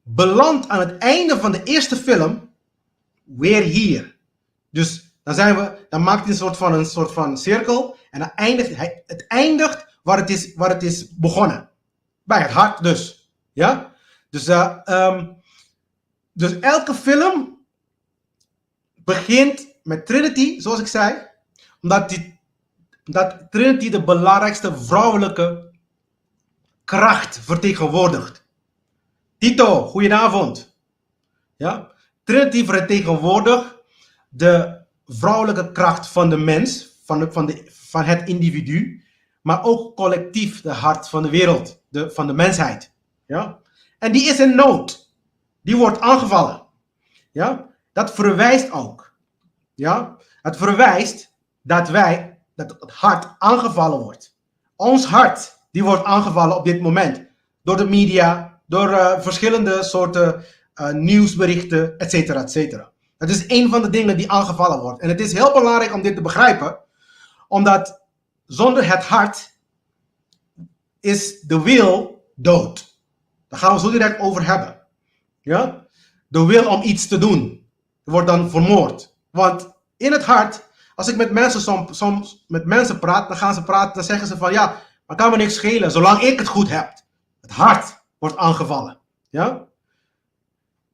belandt aan het einde van de eerste film weer hier. Dus dan maakt hij een soort van cirkel. En dan het eindigt waar het is begonnen. Bij het hart dus. Ja? Dus elke film begint met Trinity, zoals ik zei. Omdat Trinity de belangrijkste vrouwelijke kracht vertegenwoordigt. Tito, goedenavond. Ja? Trinity vertegenwoordigt de vrouwelijke kracht van de mens, van het individu, maar ook collectief de hart van de wereld, van de mensheid. Ja? En die is in nood. Die wordt aangevallen. Ja? Dat verwijst ook. Ja? Het verwijst dat het hart aangevallen wordt. Ons hart, die wordt aangevallen op dit moment. Door de media, door verschillende soorten nieuwsberichten, et cetera, et cetera. Dat is een van de dingen die aangevallen wordt. En het is heel belangrijk om dit te begrijpen. Omdat zonder het hart is de wil dood. Daar gaan we zo direct over hebben. Ja? De wil om iets te doen wordt dan vermoord. Want in het hart, als ik met mensen soms met mensen praat, dan gaan ze praten, dan zeggen ze van ja, maar kan me niks schelen, zolang ik het goed heb. Het hart wordt aangevallen. Ja?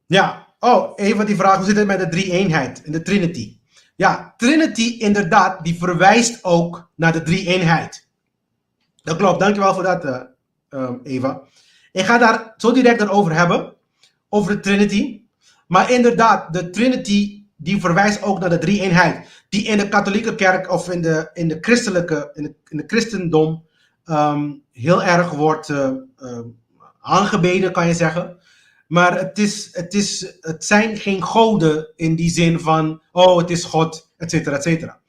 Ja. Oh, even die vraag, hoe zit het met de drie-eenheid in de Trinity? Ja, Trinity inderdaad, die verwijst ook naar de drie-eenheid. Dat klopt, dankjewel voor dat, Eva. Ik ga daar zo direct over hebben, over de Trinity. Maar inderdaad, de Trinity, die verwijst ook naar de drie-eenheid. Die in de katholieke kerk of in de christendom heel erg wordt aangebeden, kan je zeggen. Maar het zijn geen goden in die zin van, oh, het is God, et cetera, et cetera.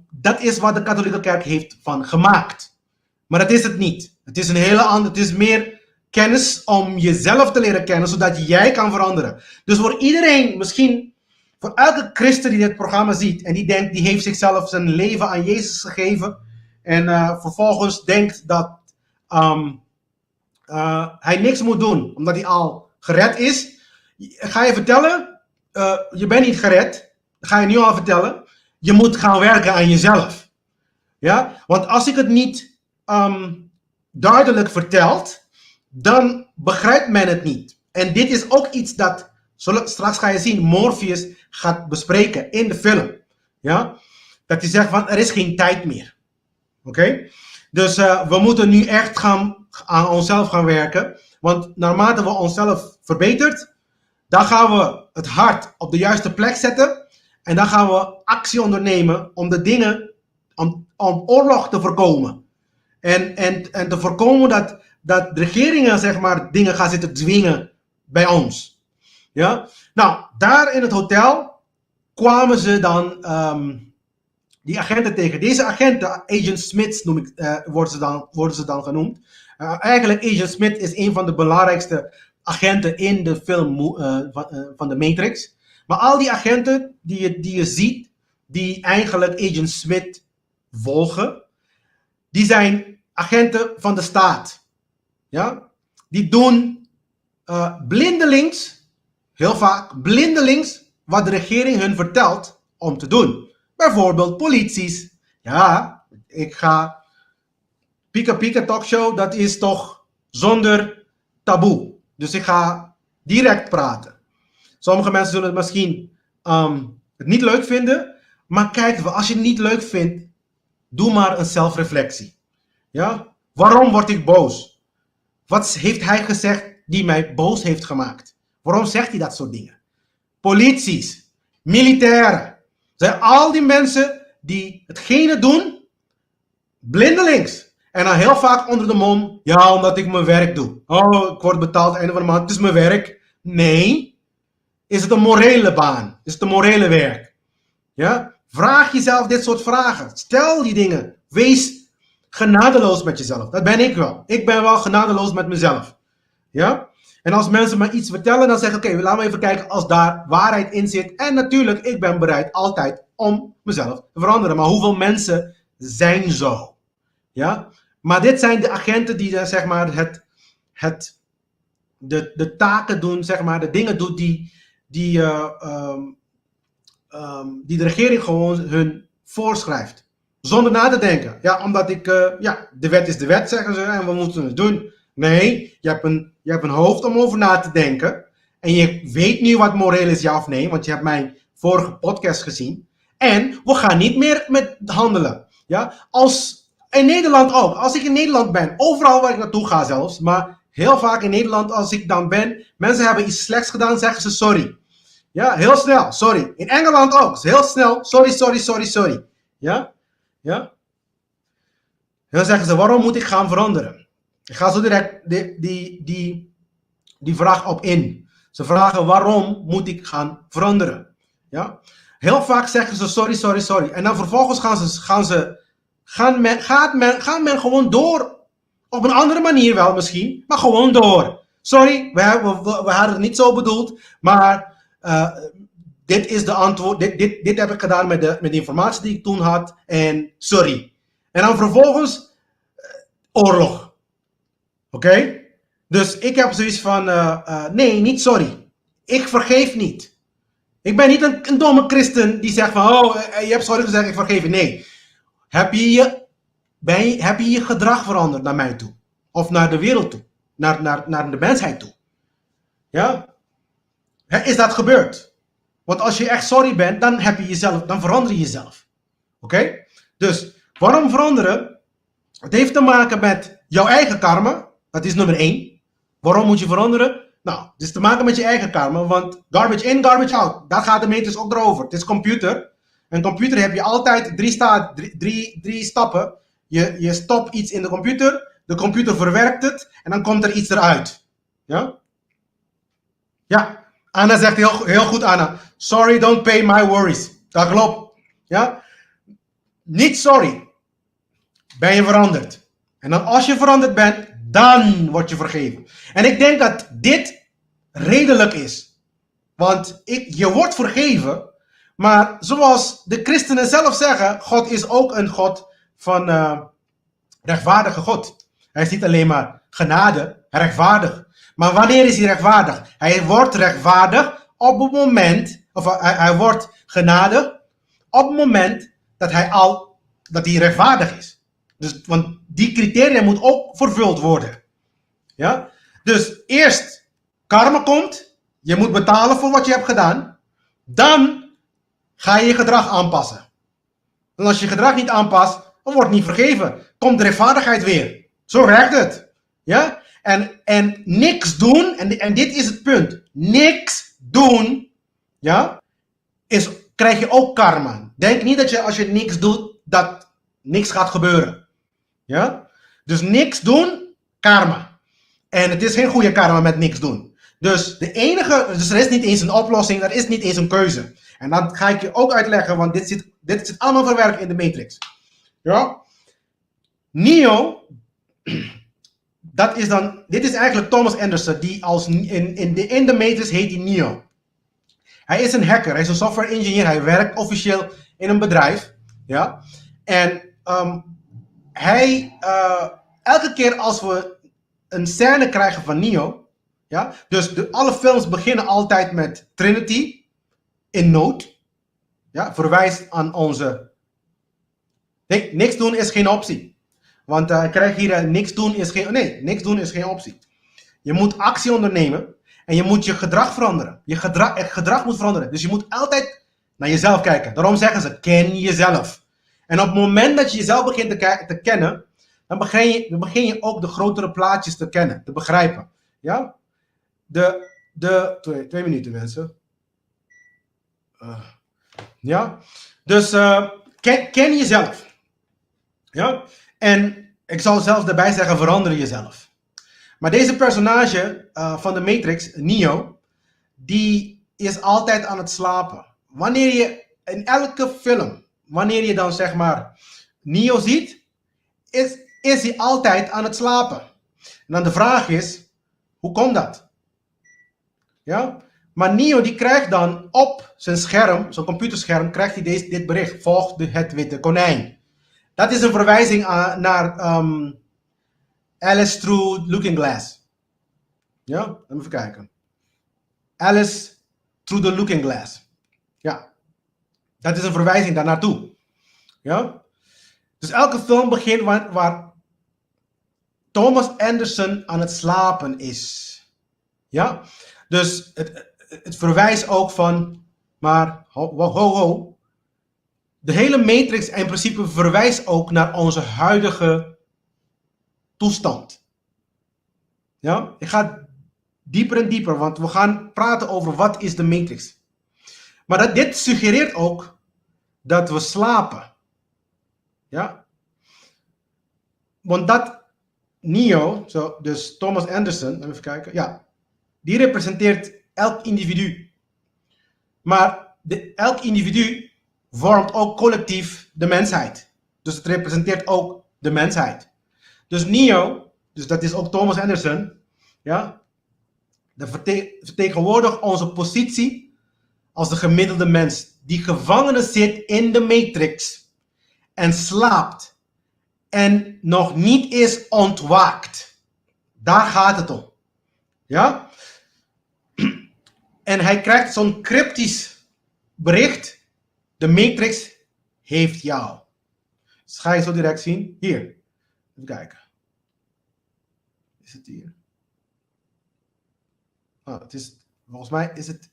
Dat is wat de katholieke kerk heeft van gemaakt. Maar dat is het niet. Het is een hele andere, het is meer kennis om jezelf te leren kennen, zodat jij kan veranderen. Dus voor iedereen, misschien voor elke christen die dit programma ziet en die denkt, die heeft zichzelf zijn leven aan Jezus gegeven en vervolgens denkt dat hij niks moet doen, omdat hij al gered is. Ga je vertellen, je bent niet gered. Ga je nu al vertellen. Je moet gaan werken aan jezelf. Ja? Want als ik het niet duidelijk vertelt, dan begrijpt men het niet. En dit is ook iets dat, straks ga je zien, Morpheus gaat bespreken in de film. Ja? Dat hij zegt van, er is geen tijd meer. Oké? Dus we moeten nu echt aan onszelf gaan werken. Want naarmate we onszelf verbetert, dan gaan we het hart op de juiste plek zetten. En dan gaan we actie ondernemen om de dingen, om oorlog te voorkomen. En te voorkomen dat de regeringen, zeg maar, dingen gaan zitten dwingen bij ons. Ja? Nou, daar in het hotel kwamen ze dan die agenten tegen. Deze agenten, Agent Smith worden ze dan genoemd. Eigenlijk Agent Smith is een van de belangrijkste agenten in de film van de Matrix. Maar al die agenten die je ziet, die eigenlijk Agent Smith volgen, die zijn agenten van de staat. Ja? Die doen blindelings, heel vaak blindelings, wat de regering hun vertelt om te doen. Bijvoorbeeld polities. Ja, ik ga Pika Pika Talkshow, dat is toch zonder taboe. Dus ik ga direct praten. Sommige mensen zullen het misschien het niet leuk vinden. Maar kijk, als je het niet leuk vindt, doe maar een zelfreflectie. Ja? Waarom word ik boos? Wat heeft hij gezegd die mij boos heeft gemaakt? Waarom zegt hij dat soort dingen? Polities, militairen, zijn al die mensen die hetgene doen, blindelings. En dan heel vaak onder de mond, ja, omdat ik mijn werk doe. Oh, ik word betaald einde van de maand, het is mijn werk. Nee. Is het een morele baan? Is het een morele werk? Ja? Vraag jezelf dit soort vragen. Stel die dingen. Genadeloos met jezelf. Dat ben ik wel. Ik ben wel genadeloos met mezelf. Ja? En als mensen me iets vertellen, dan zeg ik, oké, laten we even kijken als daar waarheid in zit. En natuurlijk, ik ben bereid altijd om mezelf te veranderen. Maar hoeveel mensen zijn zo? Ja? Maar dit zijn de agenten die zeg maar de taken doen, zeg maar, de dingen doen die de regering gewoon hun voorschrijft. Zonder na te denken. Ja, omdat de wet is de wet, zeggen ze, en we moeten het doen. Nee, je hebt een hoofd om over na te denken. En je weet nu wat moreel is, ja of nee, want je hebt mijn vorige podcast gezien. En we gaan niet meer met handelen. Ja, in Nederland ook. Als ik in Nederland ben, overal waar ik naartoe ga zelfs, maar heel vaak in Nederland als ik dan ben, mensen hebben iets slechts gedaan, zeggen ze sorry. Ja, heel snel, sorry. In Engeland ook, heel snel, sorry. Ja, ja. Dan zeggen ze, waarom moet ik gaan veranderen? Ik ga zo direct die vraag op in. Ze vragen, waarom moet ik gaan veranderen? Ja? Heel vaak zeggen ze, sorry. En dan vervolgens gaat men gewoon door. Op een andere manier wel misschien, maar gewoon door. Sorry, we hadden het niet zo bedoeld, maar dit is de antwoord. Dit heb ik gedaan met de informatie die ik toen had. En sorry. En dan vervolgens oorlog. Oké? Dus ik heb zoiets van, nee, niet sorry. Ik vergeef niet. Ik ben niet een domme christen die zegt van, oh, je hebt sorry gezegd, ik vergeef je. Nee. Heb je je gedrag veranderd naar mij toe? Of naar de wereld toe? Naar de mensheid toe? Ja? Is dat gebeurd? Want als je echt sorry bent, dan verander je jezelf. Oké? Dus, waarom veranderen? Het heeft te maken met jouw eigen karma. Dat is nummer 1. Waarom moet je veranderen? Nou, het is te maken met je eigen karma. Want garbage in, garbage out. Daar gaat de matrix ook erover. Het is computer. Een computer heb je altijd drie stappen. Je stopt iets in de computer verwerkt het en dan komt er iets eruit. Ja? Ja, Anna zegt heel goed, Anna. Sorry, don't pay my worries. Dat klopt. Ja? Niet sorry. Ben je veranderd. En dan als je veranderd bent, dan word je vergeven. En ik denk dat dit redelijk is. Want je wordt vergeven. Maar zoals de christenen zelf zeggen, God is ook een God van rechtvaardige God. Hij is niet alleen maar genade, rechtvaardig. Maar wanneer is hij rechtvaardig? Hij wordt rechtvaardig op het moment, of hij wordt genade op het moment dat hij rechtvaardig is. Dus, want die criteria moet ook vervuld worden. Ja? Dus eerst karma komt, je moet betalen voor wat je hebt gedaan, dan ga je je gedrag aanpassen. En als je je gedrag niet aanpast, dan wordt niet vergeven. Komt de rechtvaardigheid weer. Zo werkt het. Ja? En niks doen, en dit is het punt. Niks doen, ja, krijg je ook karma. Denk niet dat als je niks doet, dat niks gaat gebeuren. Ja? Dus niks doen, karma. En het is geen goede karma met niks doen. Dus er is niet eens een oplossing, er is niet eens een keuze. En dat ga ik je ook uitleggen, want dit zit allemaal verwerkt in de matrix. Ja? Neo, dit is eigenlijk Thomas Anderson, die in de matrix heet hij Neo. Hij is een hacker, hij is een software engineer, hij werkt officieel in een bedrijf. Ja? En elke keer als we een scène krijgen van Neo, ja? Dus alle films beginnen altijd met Trinity in nood. Ja? Verwijst aan onze... Nee, niks doen is geen optie. Want ik krijg hier niks doen is geen optie. Je moet actie ondernemen en je moet je gedrag veranderen. Het gedrag moet veranderen. Dus je moet altijd naar jezelf kijken. Daarom zeggen ze, ken jezelf. En op het moment dat je jezelf begint te kennen, dan begin je ook de grotere plaatjes te kennen, te begrijpen. Ja? Twee minuten, mensen. Ja? Dus ken jezelf. Ja? En ik zal zelfs daarbij zeggen, verander jezelf. Maar deze personage van de Matrix, Neo, die is altijd aan het slapen. Wanneer je in elke film, wanneer je dan zeg maar Neo ziet, is hij altijd aan het slapen. En dan de vraag is, hoe komt dat? Ja? Maar Neo die krijgt dan op zijn scherm, zijn computerscherm, krijgt hij dit bericht. Volg het witte konijn. Dat is een verwijzing naar Alice Through Looking Glass. Ja, even kijken. Alice Through the Looking Glass. Ja, dat is een verwijzing daar naartoe. Ja? Dus elke film begint waar Thomas Anderson aan het slapen is. Ja? Dus het verwijst ook van, maar ho. De hele Matrix in principe verwijst ook naar onze huidige toestand. Ja? Ik ga dieper en dieper, want we gaan praten over wat is de Matrix. Maar dit suggereert ook dat we slapen. Ja? Want dat Neo, dus Thomas Anderson, even kijken, ja, die representeert elk individu. Maar elk individu vormt ook collectief de mensheid. Dus het representeert ook de mensheid. Dus Neo, dus dat is ook Thomas Anderson, ja, dat vertegenwoordigt onze positie als de gemiddelde mens die gevangen zit in de Matrix en slaapt en nog niet is ontwaakt. Daar gaat het om. Ja? En hij krijgt zo'n cryptisch bericht. De Matrix heeft jou. Dus ga je zo direct zien. Hier. Even kijken. Is het hier? Oh, volgens mij is het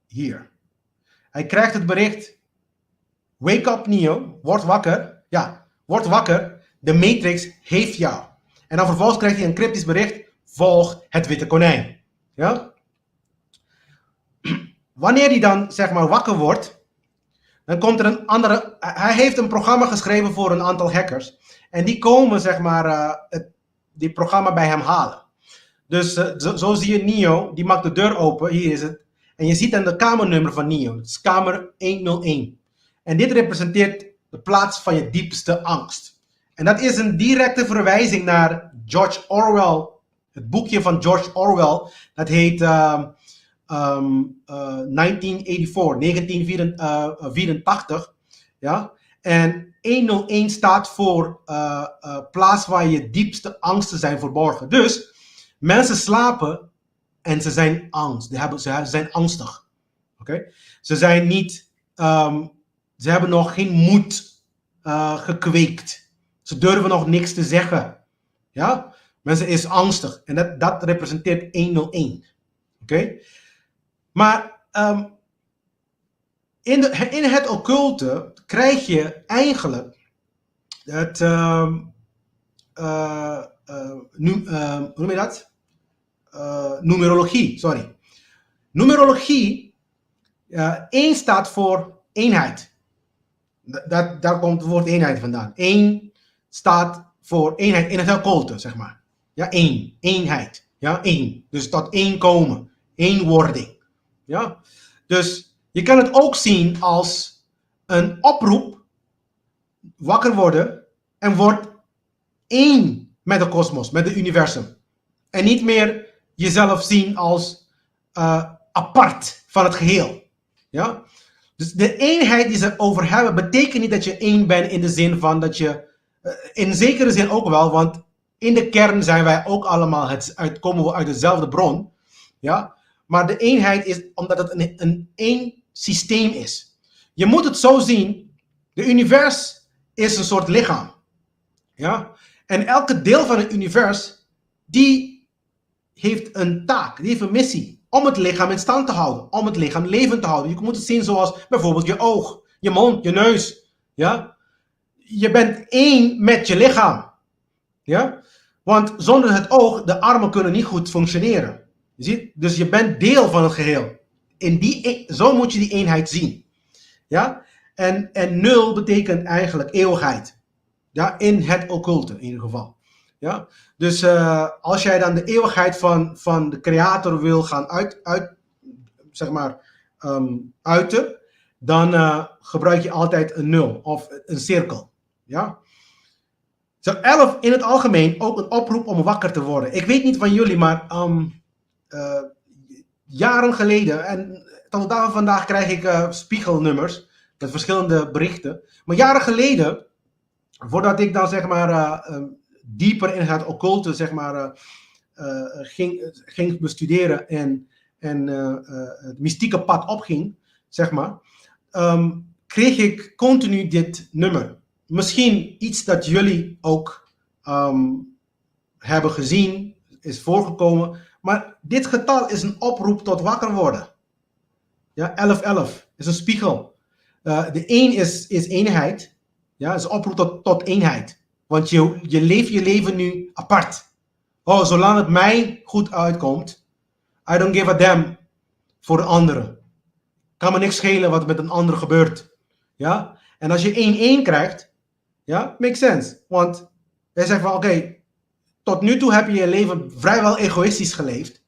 hier. Hij krijgt het bericht. Wake up Neo. Word wakker. Ja, word wakker. De Matrix heeft jou. En dan vervolgens krijgt hij een cryptisch bericht. Volg het witte konijn. Ja? Wanneer hij dan zeg maar wakker wordt, dan komt er een andere. Hij heeft een programma geschreven voor een aantal hackers. En die komen zeg maar die programma bij hem halen. Dus zo zie je Neo, die maakt de deur open. Hier is het. En je ziet dan de kamernummer van Neo. Het is kamer 101. En dit representeert de plaats van je diepste angst. En dat is een directe verwijzing naar George Orwell. Het boekje van George Orwell. Dat heet 1984. Ja? En 101 staat voor plaats waar je diepste angsten zijn verborgen. Dus mensen slapen en ze zijn angst. Ze zijn angstig. Okay? Ze zijn niet. Ze hebben nog geen moed gekweekt. Ze durven nog niks te zeggen. Ja? Mensen is angstig. En dat representeert 101. Oké? Maar in het occulte krijg je eigenlijk het. Hoe noem je dat? Numerologie, sorry. Numerologie, 1 staat voor eenheid. Daar komt het woord eenheid vandaan. 1 staat voor eenheid in het occulte, zeg maar. Ja, 1, eenheid. Ja, 1. Dus tot 1 komen. Eenwording. Ja? Dus je kan het ook zien als een oproep, wakker worden en word 1 met de kosmos, met het universum. En niet meer jezelf zien als apart van het geheel. Ja? Dus de eenheid die ze over hebben, betekent niet dat je 1 bent in de zin van dat je, in zekere zin ook wel, want in de kern zijn wij ook allemaal, komen we uit dezelfde bron. Ja? Maar de eenheid is omdat het een één systeem is. Je moet het zo zien, de univers is een soort lichaam. Ja? En elke deel van het univers, die heeft een taak, die heeft een missie. Om het lichaam in stand te houden, om het lichaam levend te houden. Je moet het zien zoals bijvoorbeeld je oog, je mond, je neus. Ja? Je bent 1 met je lichaam. Ja? Want zonder het oog, de armen kunnen niet goed functioneren. Je ziet? Dus je bent deel van het geheel. Zo moet je die eenheid zien. Ja? En 0 betekent eigenlijk eeuwigheid. Ja? In het occulte in ieder geval. Ja? Dus als jij dan de eeuwigheid van de creator wil gaan uiten, dan gebruik je altijd een 0 of een cirkel. Ja? Zo 11 in het algemeen ook een oproep om wakker te worden. Ik weet niet van jullie, maar jaren geleden, en tot de dag van vandaag krijg ik spiegelnummers met verschillende berichten. Maar jaren geleden, voordat ik dan zeg maar dieper in het occulte zeg maar ging bestuderen en het mystieke pad opging, zeg maar, kreeg ik continu dit nummer. Misschien iets dat jullie ook hebben gezien, is voorgekomen. Maar dit getal is een oproep tot wakker worden. Ja, 1111 is een spiegel. De 1 is eenheid. Ja, is een oproep tot eenheid. Want je leeft je leven nu apart. Oh, zolang het mij goed uitkomt, I don't give a damn voor de anderen. Kan me niks schelen wat met een ander gebeurt. Ja? En als je 1-1 krijgt, ja, makes sense. Want hij zegt van oké, tot nu toe heb je je leven vrijwel egoïstisch geleefd.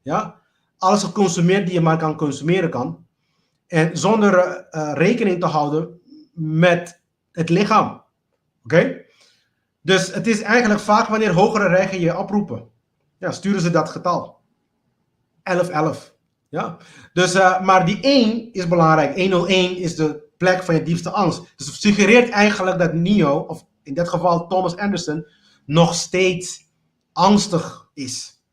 Ja? Alles geconsumeerd die je maar kan consumeren kan. En zonder rekening te houden met het lichaam. Oké? Dus het is eigenlijk vaak wanneer hogere rijken je oproepen. Ja, sturen ze dat getal. 1111. Ja? Dus, maar die 1 is belangrijk. 101 is de plek van je diepste angst. Dus het suggereert eigenlijk dat Neo, of in dit geval Thomas Anderson, nog steeds angstig is.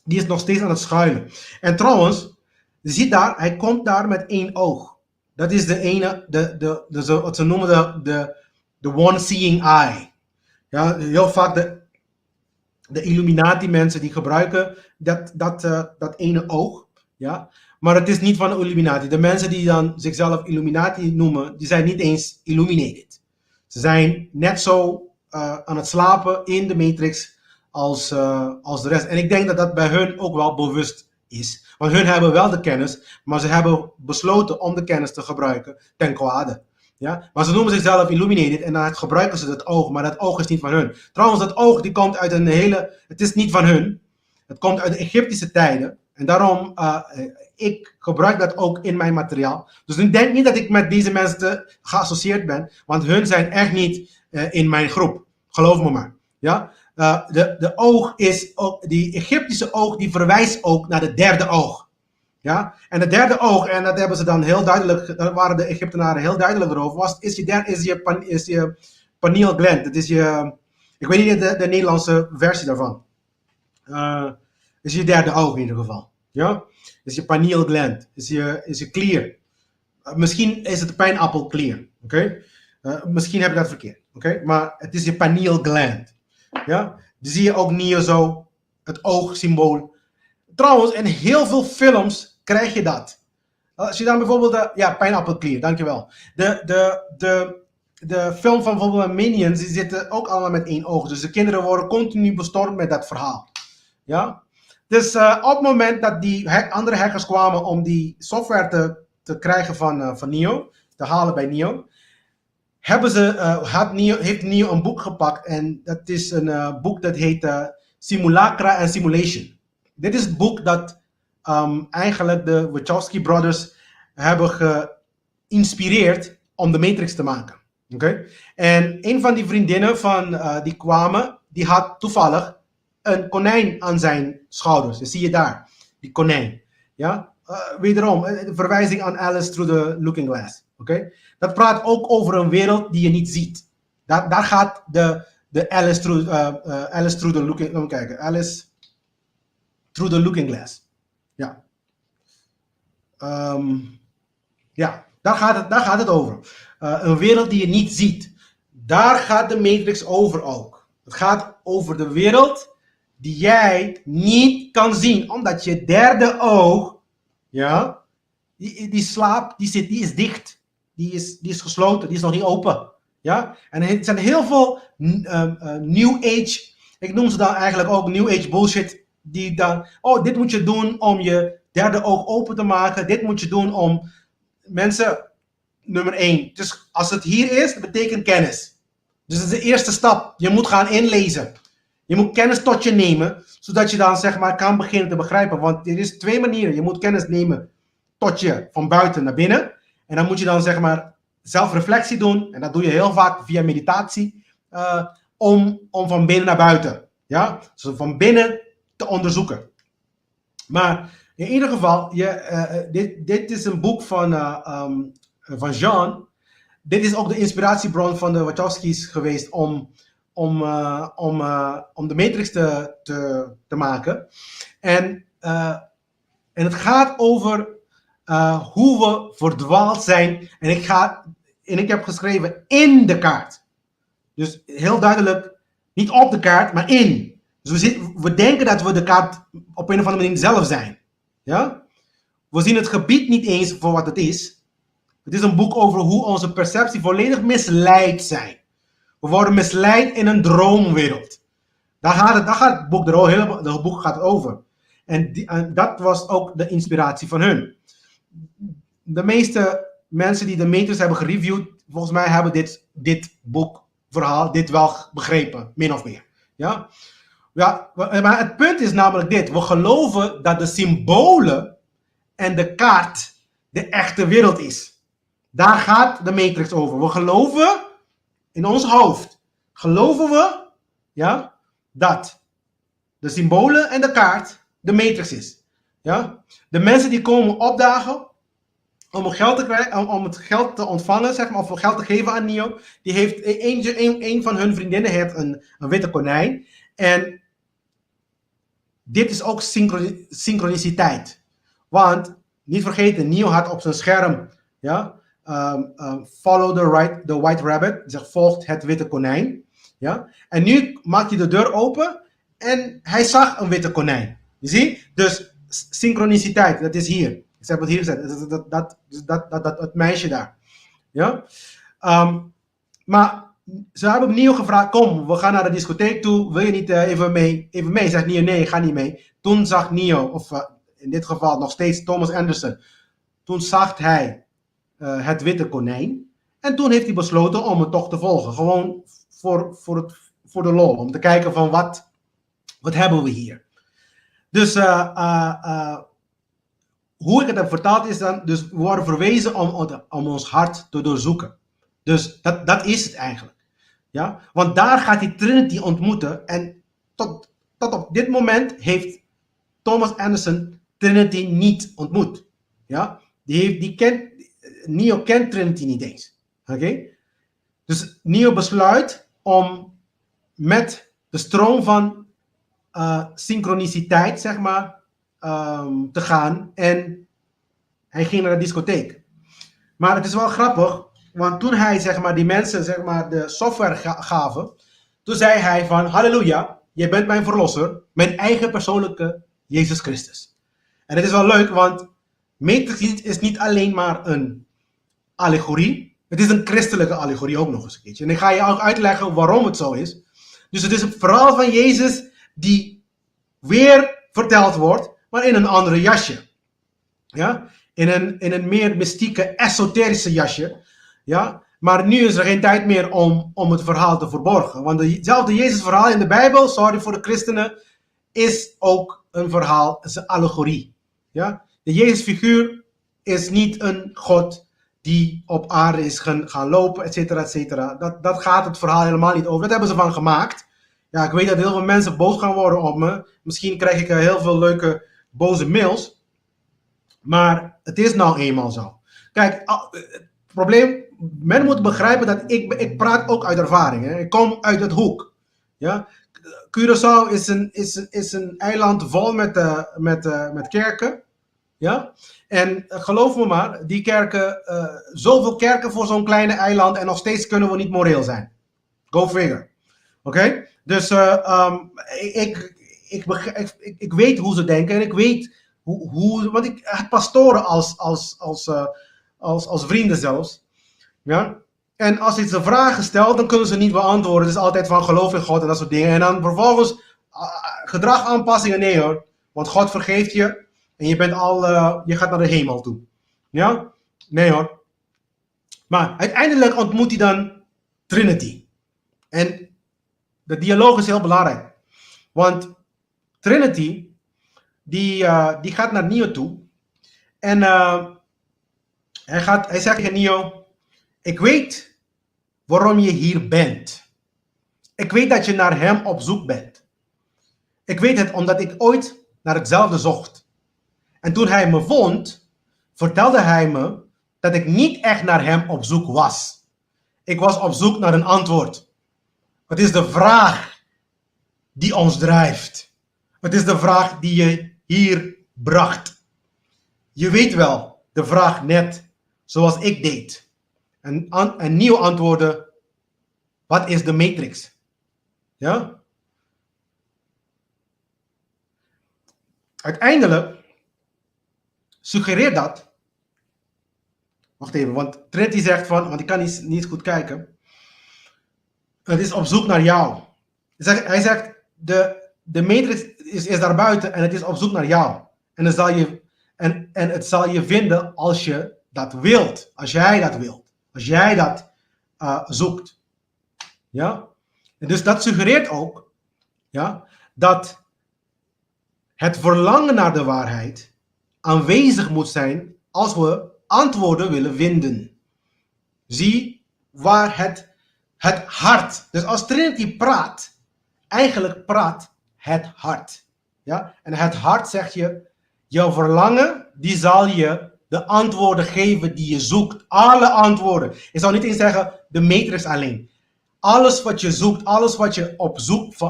Die is nog steeds aan het schuilen. En trouwens, je ziet daar, hij komt daar met 1 oog. Dat is de ene, wat ze noemen de one seeing eye. Ja, heel vaak de Illuminati mensen die gebruiken dat ene oog. Ja? Maar het is niet van de Illuminati. De mensen die dan zichzelf Illuminati noemen, die zijn niet eens illuminated. Ze zijn net zo aan het slapen in de matrix als de rest. En ik denk dat dat bij hun ook wel bewust is. Want hun hebben wel de kennis, maar ze hebben besloten om de kennis te gebruiken ten kwade. Ja? Maar ze noemen zichzelf illuminated en dan gebruiken ze dat oog, maar dat oog is niet van hun. Trouwens, dat oog die komt uit het is niet van hun. Het komt uit de Egyptische tijden. En daarom, ik gebruik dat ook in mijn materiaal. Dus ik denk niet dat ik met deze mensen geassocieerd ben, want hun zijn echt niet in mijn groep. Geloof me maar. Ja? De oog is ook, die Egyptische oog, die verwijst ook naar de derde oog. Ja? En het derde oog, en dat hebben ze dan heel duidelijk, daar waren de Egyptenaren heel duidelijk over, is je pineal gland. Dat is je, ik weet niet de Nederlandse versie daarvan. Is je derde oog in ieder geval. Ja? Is je pineal gland. Is je klier. Misschien is het pijnappelklier. Oké? Misschien heb ik dat verkeerd. Oké? Maar het is je pineal gland. Ja? Dan zie je ook niet zo het oogsymbool. Trouwens, in heel veel films krijg je dat. Als je dan bijvoorbeeld pijnappelklier, dankjewel. De film van bijvoorbeeld Minions, die zitten ook allemaal met 1 oog. Dus de kinderen worden continu bestormd met dat verhaal. Ja? Dus op het moment dat die andere hackers kwamen om die software te krijgen van Neo, te halen bij Neo, heeft Neo een boek gepakt. En dat is een boek dat heet Simulacra and Simulation. Dit is het boek dat eigenlijk de Wachowski brothers hebben geïnspireerd om de Matrix te maken. Okay? En een van die vriendinnen die kwamen, die had toevallig een konijn aan zijn schouders. Dat zie je daar, die konijn. Ja? Wederom, een verwijzing aan Alice Through the Looking Glass. Okay? Dat praat ook over een wereld die je niet ziet. Daar gaat de Alice Through the Looking... Laten we kijken. Alice Through the Looking Glass. Ja. Ja, daar gaat het over. Een wereld die je niet ziet. Daar gaat de Matrix over ook. Het gaat over de wereld die jij niet kan zien. Omdat je derde oog, ja, die slaapt, die is dicht. Die is gesloten, die is nog niet open. Ja? En er zijn heel veel New Age, ik noem ze dan eigenlijk ook New Age bullshit, die dan, dit moet je doen om je derde oog open te maken. Dit moet je doen om mensen, nummer 1. Dus als het hier is, dat betekent kennis. Dus dat is de eerste stap. Je moet gaan inlezen. Je moet kennis tot je nemen, zodat je dan zeg maar kan beginnen te begrijpen. Want er is 2 manieren. Je moet kennis nemen tot je van buiten naar binnen. En dan moet je dan zeg maar zelfreflectie doen. En dat doe je heel vaak via meditatie. om van binnen naar buiten. Ja? Dus van binnen te onderzoeken. Maar in ieder geval, dit is een boek van Jean. Dit is ook de inspiratiebron van de Wachowski's geweest om de Matrix te maken. En het gaat over hoe we verdwaald zijn. En ik heb geschreven in de kaart. Dus heel duidelijk, niet op de kaart, maar in. Dus we denken dat we de kaart op een of andere manier zelf zijn. Ja? We zien het gebied niet eens voor wat het is. Het is een boek over hoe onze perceptie volledig misleid zijn. We worden misleid in een droomwereld. Daar gaat het boek, het boek gaat over. En dat was ook de inspiratie van hun. De meeste mensen die de Matrix hebben gereviewd, volgens mij hebben dit boekverhaal, dit wel begrepen, min of meer. Ja? Ja, maar het punt is namelijk dit. We geloven dat de symbolen en de kaart de echte wereld is. Daar gaat de Matrix over. We geloven, in ons hoofd, geloven we, ja, dat de symbolen en de kaart de Matrix is. Ja? De mensen die komen opdagen om geld te krijgen, om het geld te ontvangen, zeg maar, of geld te geven aan Neo, die heeft een van hun vriendinnen heeft een witte konijn. En dit is ook synchroniciteit. Want, niet vergeten, Neo had op zijn scherm, ja, follow the white rabbit, zegt volgt het witte konijn. Ja? En nu maakt hij de deur open en hij zag een witte konijn. Je ziet? Dus synchroniciteit, dat is hier. Ik heb het hier gezet. Dat meisje daar. Ja? Maar ze hebben Neo gevraagd, kom, we gaan naar de discotheek toe. Wil je niet even mee? Zegt Neo, nee, ik ga niet mee. Toen zag Neo, of in dit geval nog steeds Thomas Anderson. Toen zag hij het witte konijn. En toen heeft hij besloten om het toch te volgen. Gewoon voor de lol. Om te kijken van wat hebben we hier. Dus hoe ik het heb vertaald is dan, dus we worden verwezen om ons hart te doorzoeken. Dus dat is het eigenlijk. Ja? Want daar gaat die Trinity ontmoeten. En tot op dit moment heeft Thomas Anderson Trinity niet ontmoet. Ja? Neo kent Trinity niet eens. Oké? Dus Neo besluit om met de stroom van synchroniciteit, zeg maar, te gaan. En hij ging naar de discotheek. Maar het is wel grappig, want toen hij, zeg maar, die mensen, zeg maar, de software gaven, toen zei hij van, halleluja, jij bent mijn verlosser, mijn eigen persoonlijke Jezus Christus. En het is wel leuk, want Matrix is niet alleen maar een allegorie, het is een christelijke allegorie ook nog eens een keertje. En ik ga je ook uitleggen waarom het zo is. Dus het is het verhaal van Jezus die weer verteld wordt, maar in een andere jasje. Ja? In een meer mystieke, esoterische jasje. Ja? Maar nu is er geen tijd meer om het verhaal te verborgen. Want hetzelfde Jezus verhaal in de Bijbel, sorry voor de christenen, is ook een verhaal, is een allegorie. Ja? De Jezus figuur is niet een God die op aarde is gaan lopen, et cetera, et cetera. Dat gaat het verhaal helemaal niet over. Dat hebben ze van gemaakt. Ja, ik weet dat heel veel mensen boos gaan worden op me. Misschien krijg ik heel veel leuke boze mails. Maar het is nou eenmaal zo. Kijk, het probleem, men moet begrijpen dat ik praat ook uit ervaring. Hè. Ik kom uit het hoek. Ja? Curaçao is een eiland vol met kerken. Ja? En geloof me maar, die kerken, zoveel kerken voor zo'n kleine eiland en nog steeds kunnen we niet moreel zijn. Go figure. Oké? Dus ik weet hoe ze denken en ik weet want ik heb pastoren als vrienden zelfs. Ja? En als ik ze vragen stel, dan kunnen ze niet beantwoorden. Het is altijd van geloof in God en dat soort dingen. En dan vervolgens gedrag aanpassingen, nee hoor. Want God vergeeft je en je gaat naar de hemel toe. Ja? Nee hoor. Maar uiteindelijk ontmoet hij dan Trinity. En de dialoog is heel belangrijk. Want Trinity, die gaat naar Neo toe. En hij zegt tegen Neo, ik weet waarom je hier bent. Ik weet dat je naar hem op zoek bent. Ik weet het omdat ik ooit naar hetzelfde zocht. En toen hij me vond, vertelde hij me dat ik niet echt naar hem op zoek was. Ik was op zoek naar een antwoord. Het is de vraag die ons drijft. Het is de vraag die je hier bracht. Je weet wel, de vraag net zoals ik deed. En Neo antwoordde, wat is de matrix? Ja? Uiteindelijk suggereert dat. Wacht even, want Trinity zegt van, want ik kan niet goed kijken. Het is op zoek naar jou. Hij zegt, de matrix is daar buiten en het is op zoek naar jou. En het zal je vinden als je dat wilt. Als jij dat wilt. Als jij dat zoekt. Ja? En dus dat suggereert ook, ja, dat het verlangen naar de waarheid aanwezig moet zijn als we antwoorden willen vinden. Zie waar het hart. Dus als Trinity praat, eigenlijk praat het hart. Ja? En het hart zegt je, jouw verlangen, die zal je de antwoorden geven die je zoekt. Alle antwoorden. Ik zou niet eens zeggen de matrix alleen. Alles wat je zoekt, alles wat je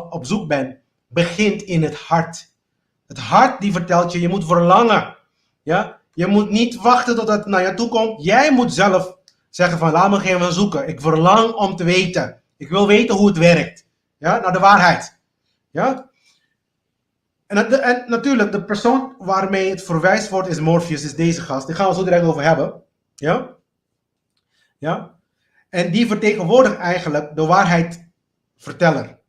op zoek bent, begint in het hart. Het hart die vertelt je, je moet verlangen. Ja? Je moet niet wachten tot het naar je toe komt. Jij moet zelf zeggen van, laat me gaan zoeken. Ik verlang om te weten. Ik wil weten hoe het werkt. Ja? Naar de waarheid. Ja? En natuurlijk, de persoon waarmee het verwijst wordt is Morpheus, is deze gast. Die gaan we zo direct over hebben. Ja? Ja? En die vertegenwoordigt eigenlijk de waarheidsverteller.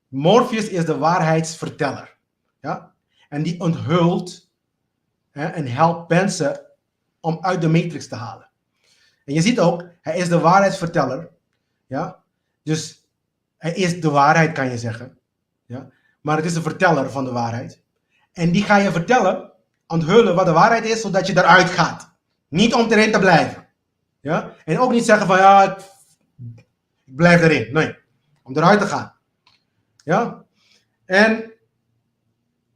Morpheus is de waarheidsverteller. Ja? En die onthult en helpt mensen om uit de matrix te halen. En je ziet ook, hij is de waarheidsverteller. Ja? Dus hij is de waarheid, kan je zeggen. Ja? Maar het is de verteller van de waarheid. En die ga je vertellen, onthullen wat de waarheid is, zodat je eruit gaat. Niet om erin te blijven. Ja? En ook niet zeggen van, ja, ik blijf erin. Nee, om eruit te gaan. Ja? En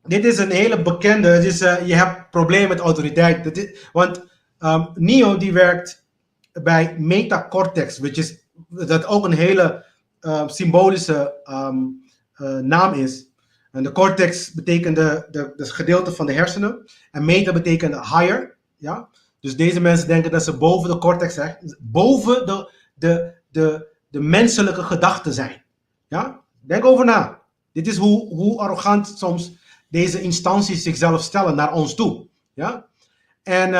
dit is een hele bekende, dus, je hebt problemen met autoriteit. Want Neo die werkt bij metacortex, dat ook een hele symbolische naam is. En de cortex betekent de gedeelte van de hersenen. En meta betekent higher. Ja? Dus deze mensen denken dat ze boven de cortex zijn. Boven de menselijke gedachten zijn. Ja? Denk over na. Dit is hoe arrogant soms deze instanties zichzelf stellen naar ons toe. Ja? En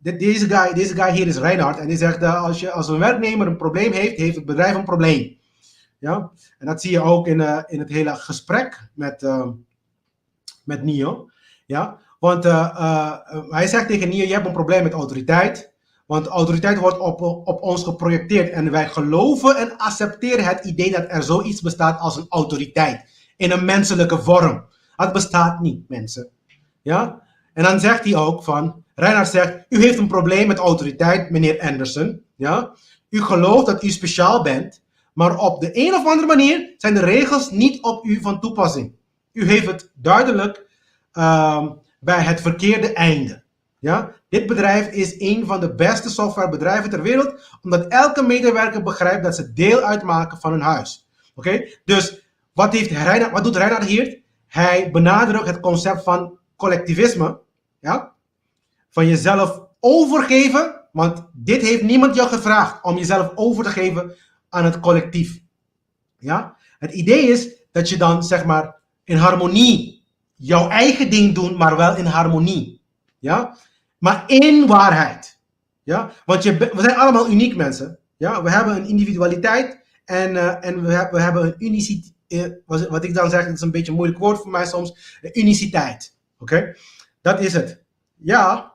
deze guy hier is Reinhard. En die zegt, als een werknemer een probleem heeft, heeft het bedrijf een probleem. Ja? En dat zie je ook in het hele gesprek met Neo. Ja? Want hij zegt tegen Neo, je hebt een probleem met autoriteit. Want autoriteit wordt op ons geprojecteerd. En wij geloven en accepteren het idee dat er zoiets bestaat als een autoriteit. In een menselijke vorm. Het bestaat niet, mensen. Ja? En dan zegt hij ook van, Reinhard zegt, u heeft een probleem met autoriteit, meneer Anderson. Ja? U gelooft dat u speciaal bent. Maar op de een of andere manier zijn de regels niet op u van toepassing. U heeft het duidelijk bij het verkeerde einde. Ja? Dit bedrijf is een van de beste softwarebedrijven ter wereld, omdat elke medewerker begrijpt dat ze deel uitmaken van hun huis. Oké? Dus wat doet Reinhard hier? Hij benadrukt het concept van collectivisme. Ja? Van jezelf overgeven, want dit heeft niemand jou gevraagd om jezelf over te geven aan het collectief. Ja? Het idee is dat je dan, zeg maar, in harmonie jouw eigen ding doet, maar wel in harmonie. Ja? Maar in waarheid. Ja? Want we zijn allemaal uniek, mensen. Ja? We hebben een individualiteit en we hebben een uniciteit. Wat ik dan zeg, dat is een beetje een moeilijk woord voor mij soms. Uniciteit. Oké? Dat is het. Ja.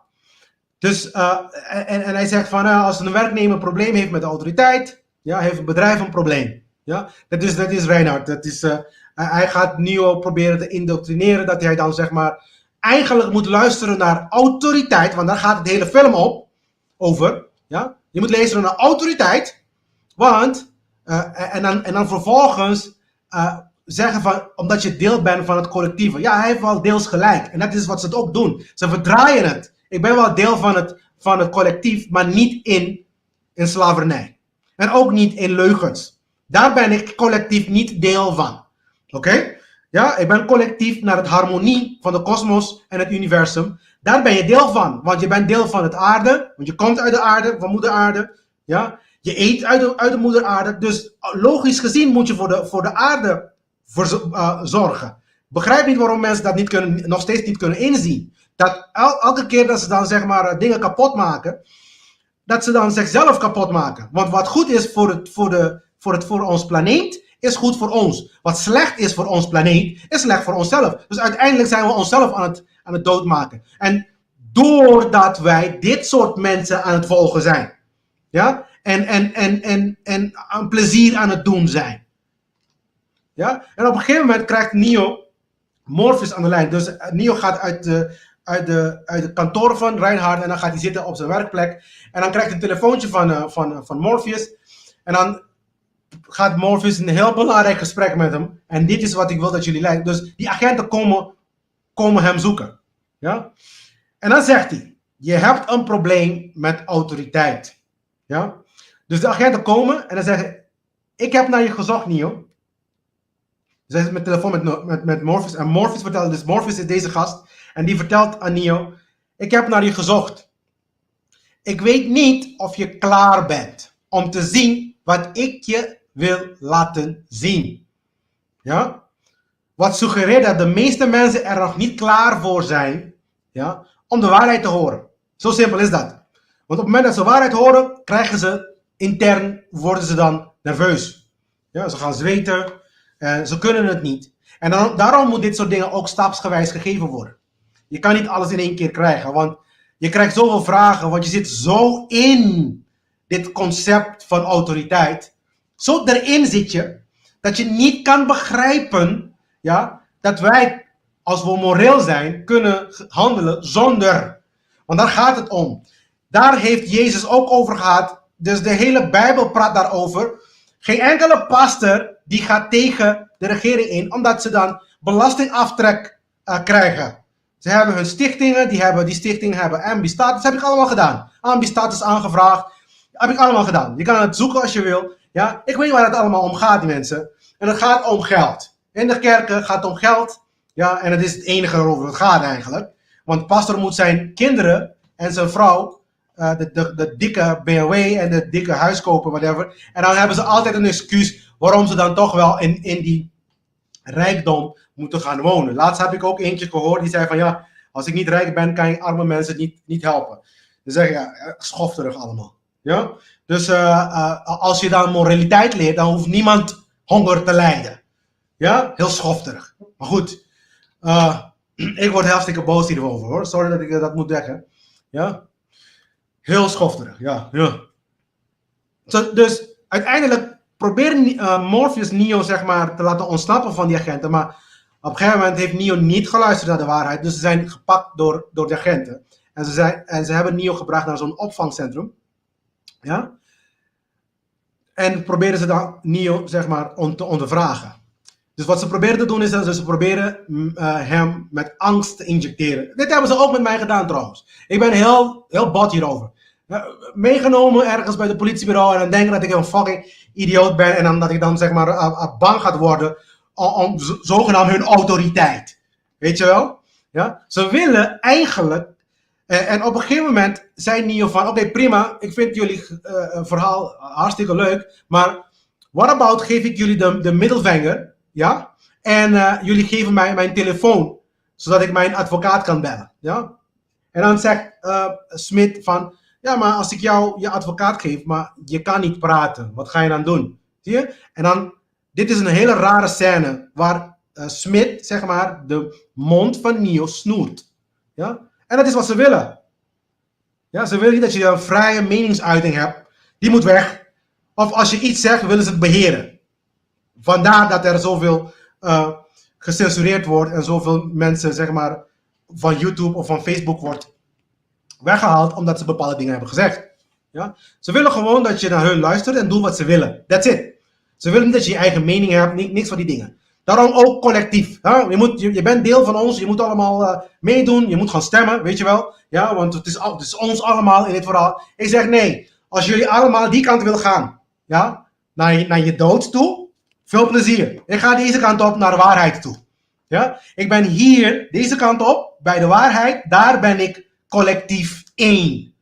Dus, en hij zegt van, als een werknemer een probleem heeft met de autoriteit, ja, heeft een bedrijf een probleem. Ja? Dat is Reinhard. Hij gaat Neo proberen te indoctrineren, dat hij dan, zeg maar, eigenlijk moet luisteren naar autoriteit, want daar gaat het hele film over. Ja? Je moet luisteren naar autoriteit, want En dan vervolgens zeggen van, omdat je deel bent van het collectieve. Ja, hij heeft wel deels gelijk. En dat is wat ze ook doen. Ze verdraaien het. Ik ben wel deel van het collectief, maar niet in slavernij. En ook niet in leugens. Daar ben ik collectief niet deel van. Oké? Ja, ik ben collectief naar het harmonie van de kosmos en het universum. Daar ben je deel van. Want je bent deel van het aarde. Want je komt uit de aarde, van moeder aarde. Ja? Je eet uit de moeder aarde. Dus logisch gezien moet je voor de aarde zorgen. Begrijp niet waarom mensen dat nog steeds niet kunnen inzien. Dat elke keer dat ze dan zeg maar dingen kapot maken, dat ze dan zichzelf kapot maken. Want wat goed is voor ons planeet, is goed voor ons. Wat slecht is voor ons planeet, is slecht voor onszelf. Dus uiteindelijk zijn we onszelf aan het doodmaken. En doordat wij dit soort mensen aan het volgen zijn. Ja? En een plezier aan het doen zijn. Ja? En op een gegeven moment krijgt Neo Morpheus aan de lijn. Dus Neo gaat uit de kantoor van Reinhard en dan gaat hij zitten op zijn werkplek. En dan krijgt hij een telefoontje van Morpheus. En dan gaat Morpheus een heel belangrijk gesprek met hem. En dit is wat ik wil dat jullie lijken. Dus die agenten komen hem zoeken. Ja? En dan zegt hij, je hebt een probleem met autoriteit. Ja? Dus de agenten komen en dan zeggen, ik heb naar je gezocht, Neo. Dus hij zit met telefoon met Morpheus. En Morpheus vertelt, dus Morpheus is deze gast. En die vertelt aan Neo, ik heb naar je gezocht. Ik weet niet of je klaar bent om te zien wat ik je wil laten zien. Ja? Wat suggereert dat de meeste mensen er nog niet klaar voor zijn, ja, om de waarheid te horen. Zo simpel is dat. Want op het moment dat ze waarheid horen, worden ze dan nerveus. Ja, ze gaan zweten. Ze kunnen het niet. En daarom moet dit soort dingen ook stapsgewijs gegeven worden. Je kan niet alles in één keer krijgen, want je krijgt zoveel vragen, want je zit zo in dit concept van autoriteit. Zo erin zit je, dat je niet kan begrijpen, ja, dat wij, als we moreel zijn, kunnen handelen zonder. Want daar gaat het om. Daar heeft Jezus ook over gehad. Dus de hele Bijbel praat daarover. Geen enkele pastor die gaat tegen de regering in, omdat ze dan belastingaftrek krijgen. Ze hebben hun stichtingen, die stichtingen hebben ambi-status, heb ik allemaal gedaan. Ambi-status aangevraagd, heb ik allemaal gedaan. Je kan het zoeken als je wil. Ja? Ik weet waar het allemaal om gaat, die mensen. En het gaat om geld. In de kerken gaat het om geld. Ja, en het is het enige waarover het gaat eigenlijk. Want de pastor moet zijn kinderen en zijn vrouw de dikke BMW en de dikke huis kopen, whatever. En dan hebben ze altijd een excuus waarom ze dan toch wel in die rijkdom moeten gaan wonen. Laatst heb ik ook eentje gehoord die zei van ja, als ik niet rijk ben, kan je arme mensen niet helpen. Dan zeg je, ja, schofterig allemaal. Ja? Dus als je dan moraliteit leert, dan hoeft niemand honger te lijden. Ja? Heel schofterig. Maar goed, ik word hartstikke boos hierover hoor. Sorry dat ik dat moet zeggen. Ja? Heel schofterig, ja. Dus uiteindelijk probeert Morpheus Neo zeg maar te laten ontsnappen van die agenten, maar op een gegeven moment heeft Neo niet geluisterd naar de waarheid, dus ze zijn gepakt door de agenten. En ze hebben Neo gebracht naar zo'n opvangcentrum. Ja? En proberen ze dan Neo zeg maar te ondervragen. Dus wat ze proberen te doen is dat ze proberen hem met angst te injecteren. Dit hebben ze ook met mij gedaan trouwens. Ik ben heel bot hierover. Meegenomen ergens bij het politiebureau en dan denken dat ik een fucking idioot ben en dan dat ik dan zeg maar bang gaat worden om zogenaamd hun autoriteit. Weet je wel? Ja? Ze willen eigenlijk en op een gegeven moment zei Neo van oké, prima, ik vind jullie verhaal hartstikke leuk, maar what about geef ik jullie de middelvinger, ja? En jullie geven mij mijn telefoon, zodat ik mijn advocaat kan bellen, ja? En dan zegt Smith van ja, maar als ik jou je advocaat geef, maar je kan niet praten, wat ga je dan doen? Zie je? En dan, dit is een hele rare scène waar Smith, zeg maar, de mond van Neo snoert. Ja? En dat is wat ze willen. Ja, ze willen niet dat je een vrije meningsuiting hebt. Die moet weg. Of als je iets zegt, willen ze het beheren. Vandaar dat er zoveel gecensureerd wordt en zoveel mensen, zeg maar, van YouTube of van Facebook wordt weggehaald omdat ze bepaalde dingen hebben gezegd. Ja? Ze willen gewoon dat je naar hun luistert en doet wat ze willen. That's it. Ze willen niet dat je je eigen mening hebt, niks van die dingen. Daarom ook collectief. Hè? Je bent deel van ons, je moet allemaal meedoen, je moet gaan stemmen, weet je wel. Ja, want het is ons allemaal in dit verhaal. Ik zeg nee, als jullie allemaal die kant willen gaan, ja, naar je dood toe, veel plezier. Ik ga deze kant op naar de waarheid toe. Ja? Ik ben hier, deze kant op, bij de waarheid, daar ben ik collectief één.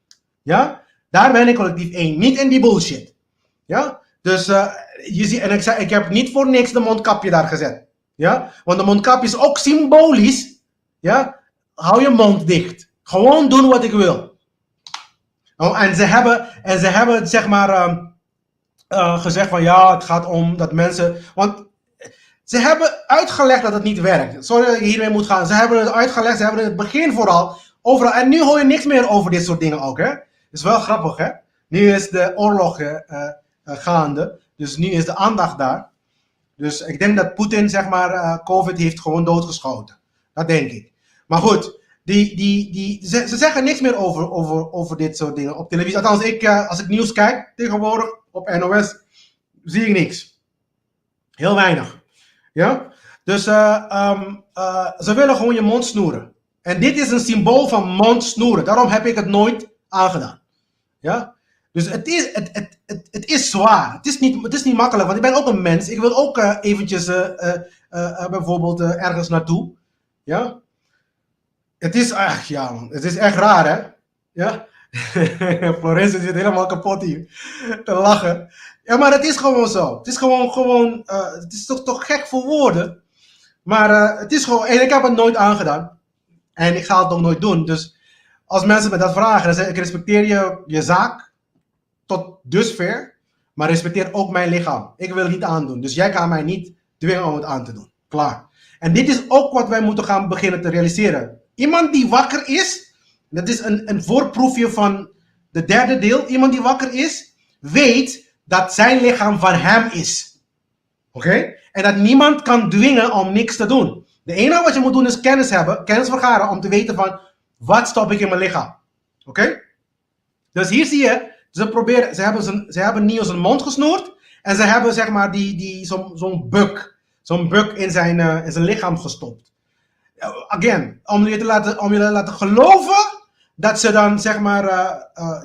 Ja? Daar ben ik collectief één, niet in die bullshit. Ja? Dus je ziet, en ik heb niet voor niks de mondkapje daar gezet. Ja? Want de mondkapje is ook symbolisch. Ja? Hou je mond dicht. Gewoon doen wat ik wil. Oh, en ze hebben zeg maar gezegd van ja, het gaat om dat mensen. Want ze hebben uitgelegd dat het niet werkt. Sorry dat ik hiermee moet gaan. Ze hebben het uitgelegd, ze hebben in het begin vooral overal. En nu hoor je niks meer over dit soort dingen ook, hè? Is wel grappig, hè? Nu is de oorlog gaande. Dus nu is de aandacht daar. Dus ik denk dat Poetin, zeg maar, COVID heeft gewoon doodgeschoten. Dat denk ik. Maar goed, ze zeggen niks meer over dit soort dingen op televisie. Althans, als ik nieuws kijk, tegenwoordig op NOS, zie ik niks. Heel weinig. Ja? Dus ze willen gewoon je mond snoeren. En dit is een symbool van mond snoeren. Daarom heb ik het nooit aangedaan. Ja? Dus het is zwaar. Het is niet makkelijk, want ik ben ook een mens. Ik wil ook eventjes bijvoorbeeld ergens naartoe. Ja? Het is echt raar, hè? Ja? Florence zit helemaal kapot hier te lachen. Ja, maar het is gewoon zo. Het is gewoon het is toch gek voor woorden. Maar het is gewoon, en ik heb het nooit aangedaan. En ik ga het nog nooit doen. Dus als mensen me dat vragen, dan zeg ik respecteer je zaak tot dusver, maar respecteer ook mijn lichaam. Ik wil het niet aandoen. Dus jij kan mij niet dwingen om het aan te doen. Klaar. En dit is ook wat wij moeten gaan beginnen te realiseren. Iemand die wakker is, dat is een voorproefje van de derde deel. Iemand die wakker is, weet dat zijn lichaam van hem is. Oké? En dat niemand kan dwingen om niks te doen. De enige wat je moet doen is kennis hebben, kennis vergaren om te weten van wat stop ik in mijn lichaam. Oké? Dus hier zie je, ze hebben Neo zijn mond gesnoerd en ze hebben zeg maar zo'n buk in zijn lichaam gestopt. Again, om je te laten geloven dat ze dan zeg maar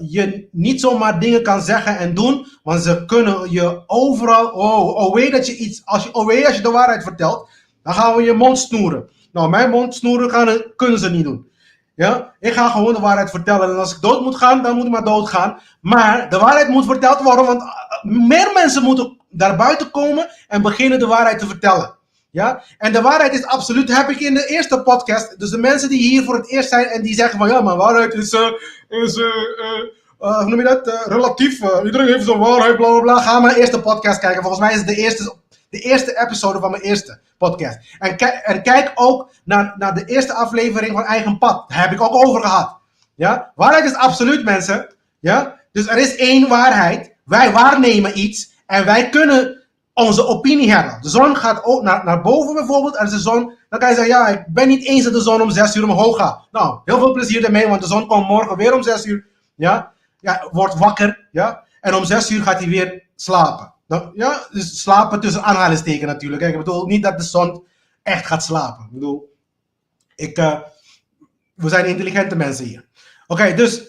je niet zomaar dingen kan zeggen en doen, want ze kunnen je overal, weet je als je de waarheid vertelt, dan gaan we je mond snoeren. Nou, mijn mond snoeren kunnen ze niet doen. Ja? Ik ga gewoon de waarheid vertellen en als ik dood moet gaan, dan moet ik maar doodgaan. Maar de waarheid moet verteld worden, want meer mensen moeten daar buiten komen en beginnen de waarheid te vertellen. Ja? En de waarheid is absoluut, heb ik in de eerste podcast, dus de mensen die hier voor het eerst zijn en die zeggen van ja, maar waarheid is hoe noem je dat, relatief, iedereen heeft zijn waarheid, bla bla bla. Ga maar de eerste podcast kijken, volgens mij is het de eerste episode van mijn eerste podcast. En kijk ook naar de eerste aflevering van Eigen Pad, daar heb ik ook over gehad. Ja? Waarheid is absoluut, mensen. Ja? Dus er is één waarheid, wij waarnemen iets en wij kunnen onze opinie hebben. De zon gaat ook naar boven bijvoorbeeld. En de zon, dan kan je zeggen, ja, ik ben niet eens dat de zon om 6 uur omhoog gaat. Nou, heel veel plezier ermee, want de zon komt morgen weer om 6 uur. Ja, wordt wakker. Ja, en om 6 uur gaat hij weer slapen. Nou, ja, dus slapen tussen aanhalingstekens natuurlijk. Kijk, ik bedoel niet dat de zon echt gaat slapen. Ik bedoel, we zijn intelligente mensen hier. Oké, dus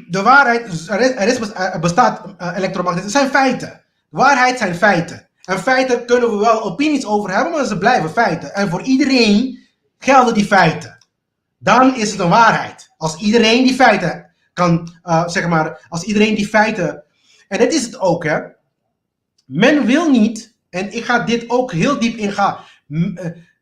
de waarheid, dus er bestaat elektromagnetisme. Het zijn feiten. Waarheid zijn feiten. En feiten kunnen we wel opinies over hebben, maar ze blijven feiten. En voor iedereen gelden die feiten. Dan is het een waarheid. Als iedereen die feiten kan, zeg maar, als iedereen die feiten... En dat is het ook, hè. Men wil niet, en ik ga dit ook heel diep ingaan.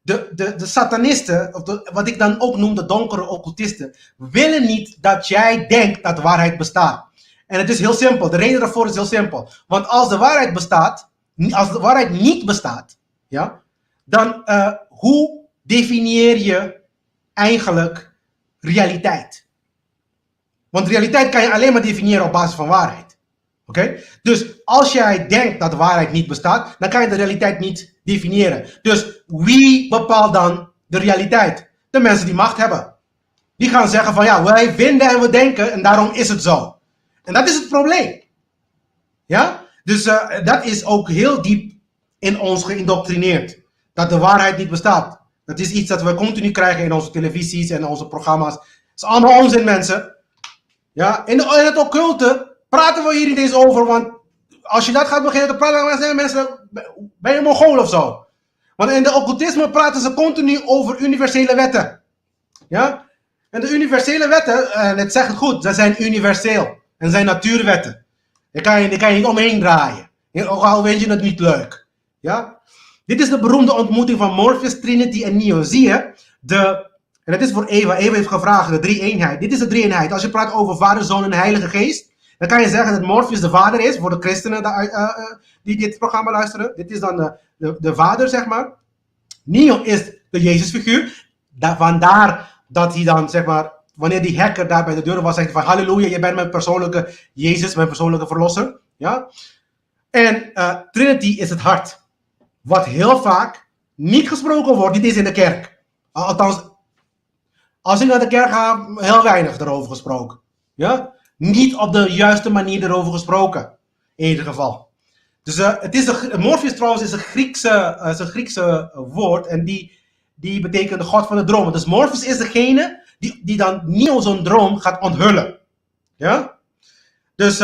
De satanisten, of wat ik dan ook noem de donkere occultisten, willen niet dat jij denkt dat waarheid bestaat. En het is heel simpel. De reden daarvoor is heel simpel. Want als de waarheid bestaat, als de waarheid niet bestaat, ja, dan hoe definieer je eigenlijk realiteit? Want realiteit kan je alleen maar definiëren op basis van waarheid. Oké? Dus als jij denkt dat de waarheid niet bestaat, dan kan je de realiteit niet definiëren. Dus wie bepaalt dan de realiteit? De mensen die macht hebben. Die gaan zeggen van ja, wij vinden en we denken en daarom is het zo. En dat is het probleem. Ja? Dus dat is ook heel diep in ons geïndoctrineerd. Dat de waarheid niet bestaat. Dat is iets dat we continu krijgen in onze televisies en onze programma's. Het is allemaal onzin, mensen. Ja, in het occulte praten we hier niet eens over, want als je dat gaat beginnen te praten, dan zeggen mensen, ben je Mongool of zo? Want in de occultisme praten ze continu over universele wetten. Ja? En de universele wetten, het zegt het goed, ze zijn universeel. En zijn natuurwetten. Daar kan je niet omheen draaien. Ook al vind je het niet leuk. Ja? Dit is de beroemde ontmoeting van Morpheus, Trinity en Neo. Zie je? En dat is voor Eva. Eva heeft gevraagd, de drie-eenheid. Dit is de drie-eenheid. Als je praat over Vader, Zoon en Heilige Geest, dan kan je zeggen dat Morpheus de Vader is, voor de christenen die dit programma luisteren. Dit is dan de Vader, zeg maar. Neo is de Jezusfiguur. Vandaar dat hij dan, zeg maar, wanneer die hacker daar bij de deur was, zegt hij van halleluja, je bent mijn persoonlijke Jezus, mijn persoonlijke verlosser. Ja? En Trinity is het hart. Wat heel vaak niet gesproken wordt, niet eens in de kerk. Althans, als ik naar de kerk ga, heel weinig erover gesproken. Ja? Niet op de juiste manier erover gesproken. In ieder geval. Dus Morpheus trouwens is een Griekse woord. En die betekent de god van de dromen. Dus Morpheus is degene die dan Neo zo'n droom gaat onthullen. Ja? Dus,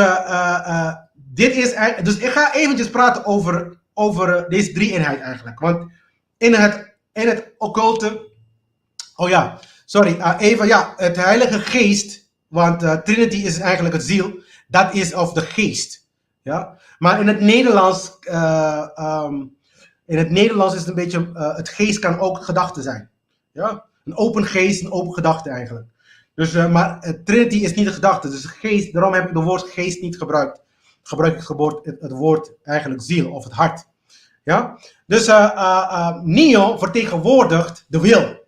dus ik ga eventjes praten over deze drie-eenheid eigenlijk. Want in het occulte... Oh ja, sorry. Eva, ja, het Heilige Geest... Want Trinity is eigenlijk het ziel. Dat is of de geest. Ja? Maar in het Nederlands... is het een beetje... het geest kan ook gedachte zijn. Ja? Een open geest, een open gedachte eigenlijk. Dus, maar Trinity is niet de gedachte. Dus geest, daarom heb ik het woord geest niet gebruikt. Gebruik ik het woord eigenlijk ziel of het hart. Ja? Dus Neo vertegenwoordigt de wil.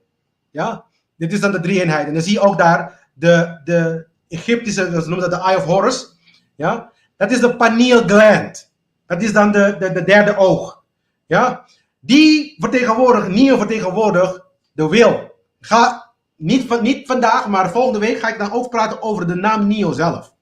Ja? Dit is dan de drie-eenheid. En dan zie je ook daar de Egyptische, dat noemen dat de Eye of Horus. Ja? Dat is de pineal gland. Dat is dan de derde oog. Ja? Neo vertegenwoordigt de wil. Niet vandaag, maar volgende week ga ik dan ook praten over de naam Neo zelf.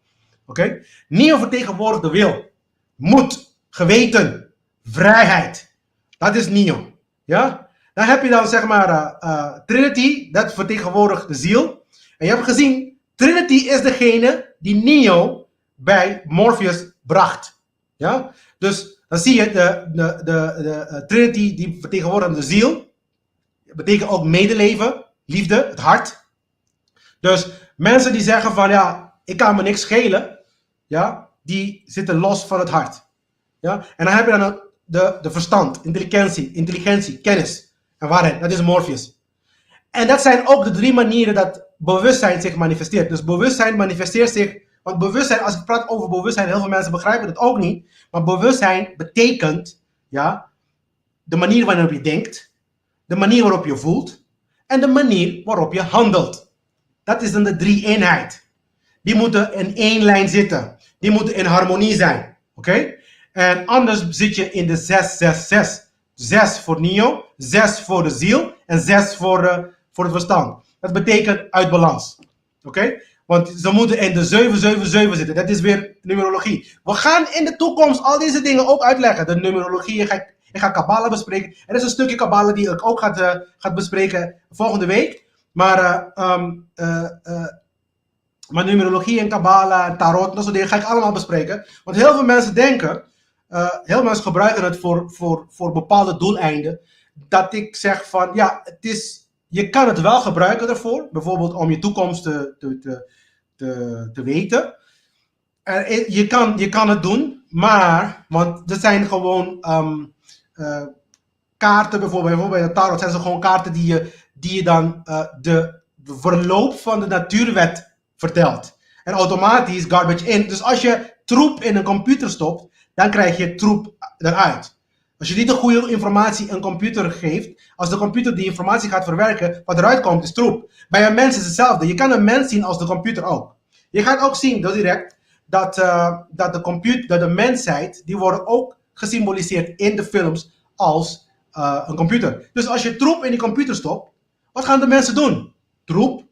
Oké? Neo vertegenwoordigt de wil. Moed, geweten, vrijheid. Dat is Neo. Ja? Dan heb je dan zeg maar Trinity, dat vertegenwoordigt de ziel. En je hebt gezien, Trinity is degene die Neo bij Morpheus bracht. Ja? Dus dan zie je de Trinity die vertegenwoordigt de ziel. Dat betekent ook medeleven, liefde, het hart. Dus mensen die zeggen van ja, ik kan me niks schelen. Ja, die zitten los van het hart. Ja? En dan heb je dan de verstand, intelligentie, kennis en waarheid. Dat is Morpheus. En dat zijn ook de drie manieren dat bewustzijn zich manifesteert. Dus bewustzijn manifesteert zich... Want bewustzijn, als ik praat over bewustzijn, heel veel mensen begrijpen het ook niet. Maar bewustzijn betekent ja, de manier waarop je denkt, de manier waarop je voelt en de manier waarop je handelt. Dat is dan de drie-eenheid. Die moeten in één lijn zitten. Die moeten in harmonie zijn. Oké? En anders zit je in de 6-6-6. 6 voor Neo, 6 voor de ziel en 6 voor het verstand. Dat betekent uit balans. Oké? Want ze moeten in de 7-7-7 zitten. Dat is weer numerologie. We gaan in de toekomst al deze dingen ook uitleggen. De numerologie, ik ga Kabbalah bespreken. Er is een stukje Kabbalah die ik ook ga bespreken volgende week. Maar numerologie en Kabbalah en tarot, dat soort dingen ga ik allemaal bespreken. Want heel veel mensen denken, heel veel mensen gebruiken het voor bepaalde doeleinden. Dat ik zeg van, ja, je kan het wel gebruiken ervoor. Bijvoorbeeld om je toekomst te weten. Je kan het doen, maar, want er zijn gewoon kaarten, bijvoorbeeld bij de tarot zijn ze gewoon kaarten die je dan de verloop van de natuurwet vertelt. En automatisch garbage in. Dus als je troep in een computer stopt, dan krijg je troep eruit. Als je niet de goede informatie een computer geeft, als de computer die informatie gaat verwerken, wat eruit komt is troep. Bij een mens is hetzelfde. Je kan een mens zien als de computer ook. Je gaat ook zien, direct, dat de mensheid, die worden ook gesymboliseerd in de films als een computer. Dus als je troep in die computer stopt, wat gaan de mensen doen? Troep.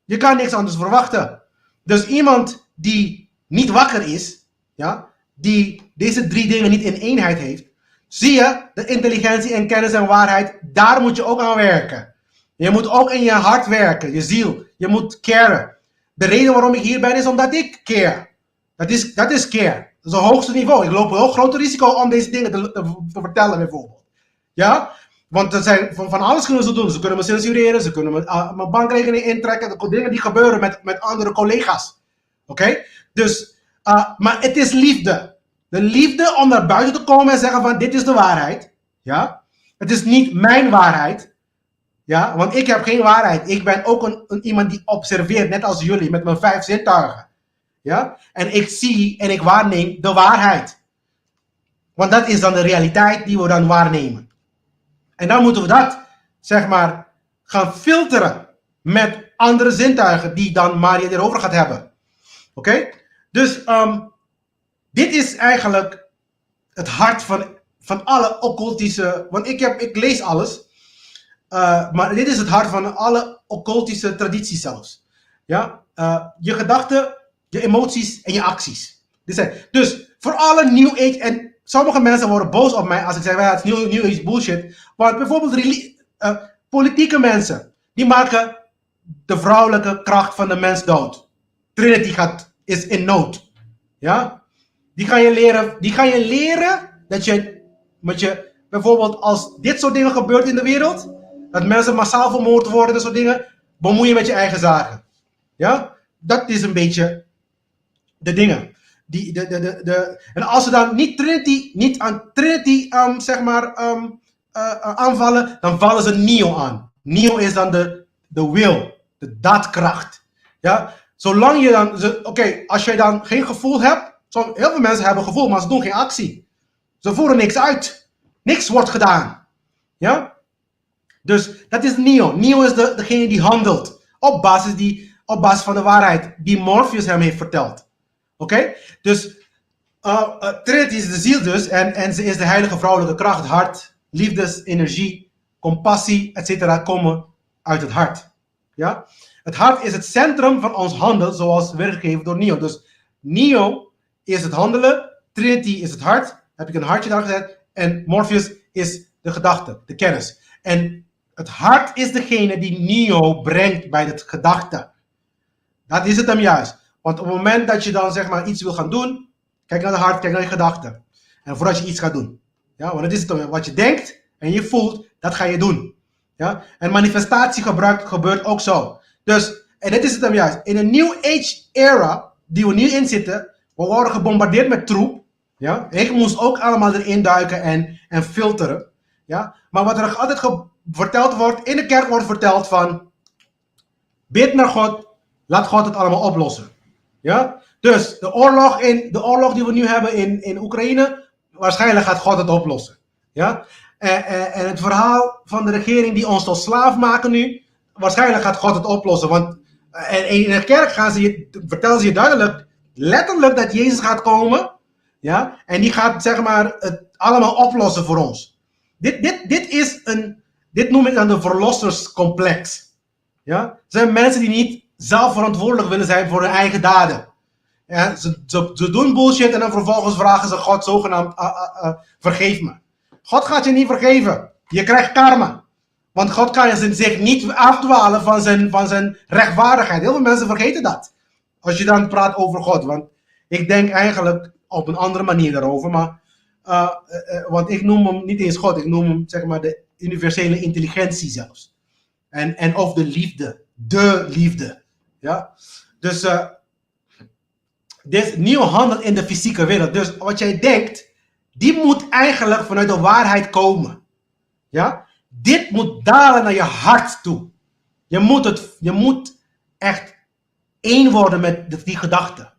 Je kan niks anders verwachten. Dus iemand die niet wakker is, ja, die deze 3 dingen niet in eenheid heeft, zie je de intelligentie en kennis en waarheid, daar moet je ook aan werken. Je moet ook in je hart werken, je ziel. Je moet caren. De reden waarom ik hier ben is omdat ik care. Dat is care. Dat is het hoogste niveau. Ik loop een heel groot risico om deze dingen te vertellen bijvoorbeeld. Ja? Want er zijn, van alles kunnen ze doen. Ze kunnen me censureren, ze kunnen mijn bankrekening intrekken. De dingen die gebeuren met andere collega's. Oké? Dus, maar het is liefde. De liefde om naar buiten te komen en zeggen van dit is de waarheid. Ja? Het is niet mijn waarheid. Ja? Want ik heb geen waarheid. Ik ben ook iemand die observeert, net als jullie, met mijn 5 zintuigen. Ja? En ik zie en ik waarneem de waarheid. Want dat is dan de realiteit die we dan waarnemen. En dan moeten we dat, zeg maar, gaan filteren met andere zintuigen die dan Maria erover gaat hebben. Oké? Dus dit is eigenlijk het hart van alle occultische, want ik lees alles, maar dit is het hart van alle occultische tradities zelfs. Ja? Je gedachten, je emoties en je acties. Dus voor alle New Age, en sommige mensen worden boos op mij als ik zeg, het is New Age bullshit. Want bijvoorbeeld politieke mensen, die maken de vrouwelijke kracht van de mens dood. Trinity is in nood. Ja? Die gaan je leren dat je bijvoorbeeld als dit soort dingen gebeurt in de wereld, dat mensen massaal vermoord worden, dat soort dingen, bemoei je met je eigen zaken. Ja? Dat is een beetje de dingen. En als ze dan niet aan Trinity zeg maar, aanvallen, dan vallen ze Neo aan. Neo is dan de wil, de daadkracht. Ja? Zolang je dan, als je dan geen gevoel hebt, heel veel mensen hebben gevoel, maar ze doen geen actie. Ze voeren niks uit. Niks wordt gedaan. Ja? Dus dat is Neo. Neo is degene die handelt op basis van de waarheid die Morpheus hem heeft verteld. Oké? Dus Trinity is de ziel dus en ze is de heilige vrouwelijke kracht, hart, liefdes, energie, compassie, etc. komen uit het hart. Ja? Het hart is het centrum van ons handelen, zoals weergegeven door Neo. Dus Neo is het handelen, Trinity is het hart, heb ik een hartje daar gezet, en Morpheus is de gedachte, de kennis. En het hart is degene die Neo brengt bij het gedachte. Dat is het hem juist. Want op het moment dat je dan zeg maar iets wil gaan doen, kijk naar het hart, kijk naar je gedachten. En voordat je iets gaat doen. Ja, want het is het wat je denkt en je voelt, dat ga je doen. Ja? En manifestatie gebeurt ook zo. Dus, en dit is het hem juist. In een New Age era, die we nu in zitten, we worden gebombardeerd met troep. Ja? Ik moest ook allemaal erin duiken en filteren. Ja? Maar wat er altijd verteld wordt, in de kerk wordt verteld van, bid naar God, laat God het allemaal oplossen. Ja? Dus de oorlog die we nu hebben in Oekraïne, waarschijnlijk gaat God het oplossen. Ja? En het verhaal van de regering die ons tot slaaf maken nu, waarschijnlijk gaat God het oplossen. Want in de kerk vertellen ze je duidelijk, letterlijk dat Jezus gaat komen. Ja? En die gaat zeg maar het allemaal oplossen voor ons. Dit noem ik dan de verlosserscomplex. Ja? Er zijn mensen die niet zelf verantwoordelijk willen zijn voor hun eigen daden. Ja, ze doen bullshit en dan vervolgens vragen ze God zogenaamd, vergeef me. God gaat je niet vergeven. Je krijgt karma. Want God kan zich niet afdwalen van zijn rechtvaardigheid. Heel veel mensen vergeten dat. Als je dan praat over God. Want ik denk eigenlijk op een andere manier daarover. Maar, want ik noem hem niet eens God. Ik noem hem zeg maar de universele intelligentie zelfs. En of de liefde. De liefde. Ja? Dus dit nieuw handelt in de fysieke wereld. Dus wat jij denkt, die moet eigenlijk vanuit de waarheid komen. Ja? Dit moet dalen naar je hart toe. Je moet echt één worden met die gedachte.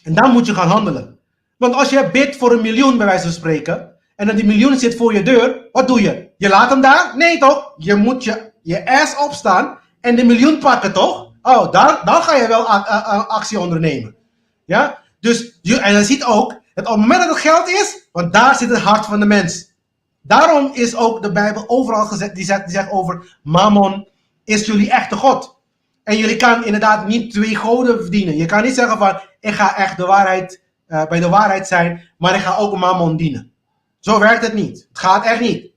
En dan moet je gaan handelen. Want als je bidt voor 1 miljoen bij wijze van spreken, en dan die miljoen zit voor je deur, wat doe je? Je laat hem daar? Nee toch? Je moet je ass opstaan en de miljoen pakken toch? Oh, dan ga je wel actie ondernemen. Ja? Dus, en je ziet ook, dat op het moment dat het geld is, want daar zit het hart van de mens. Daarom is ook de Bijbel overal gezegd, die zegt over Mammon is jullie echte God. En jullie kan inderdaad niet 2 goden verdienen. Je kan niet zeggen van, ik ga echt de waarheid bij de waarheid zijn, maar ik ga ook Mammon dienen. Zo werkt het niet. Het gaat echt niet.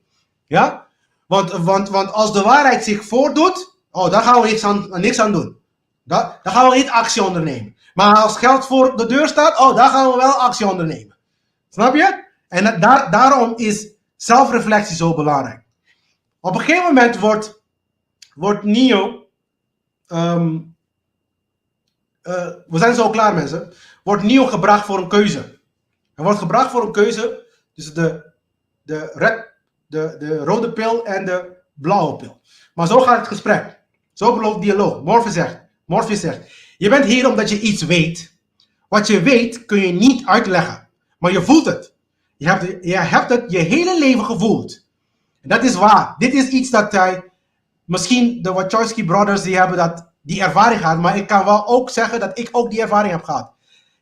Ja? Want als de waarheid zich voordoet, daar gaan we niks aan doen. Dan gaan we niet actie ondernemen. Maar als geld voor de deur staat, daar gaan we wel actie ondernemen. Snap je? En daarom is zelfreflectie zo belangrijk. Op een gegeven moment wordt Neo, we zijn zo klaar mensen, wordt Neo gebracht voor een keuze. Hij wordt gebracht voor een keuze tussen de rode pil en de blauwe pil. Maar zo gaat het gesprek. Zo belooft dialoog. Morpheus zegt, je bent hier omdat je iets weet. Wat je weet kun je niet uitleggen. Maar je voelt het. Je hebt het je hele leven gevoeld. En dat is waar. Dit is iets dat misschien de Wachowski brothers die hebben die ervaring gehad. Maar ik kan wel ook zeggen dat ik ook die ervaring heb gehad.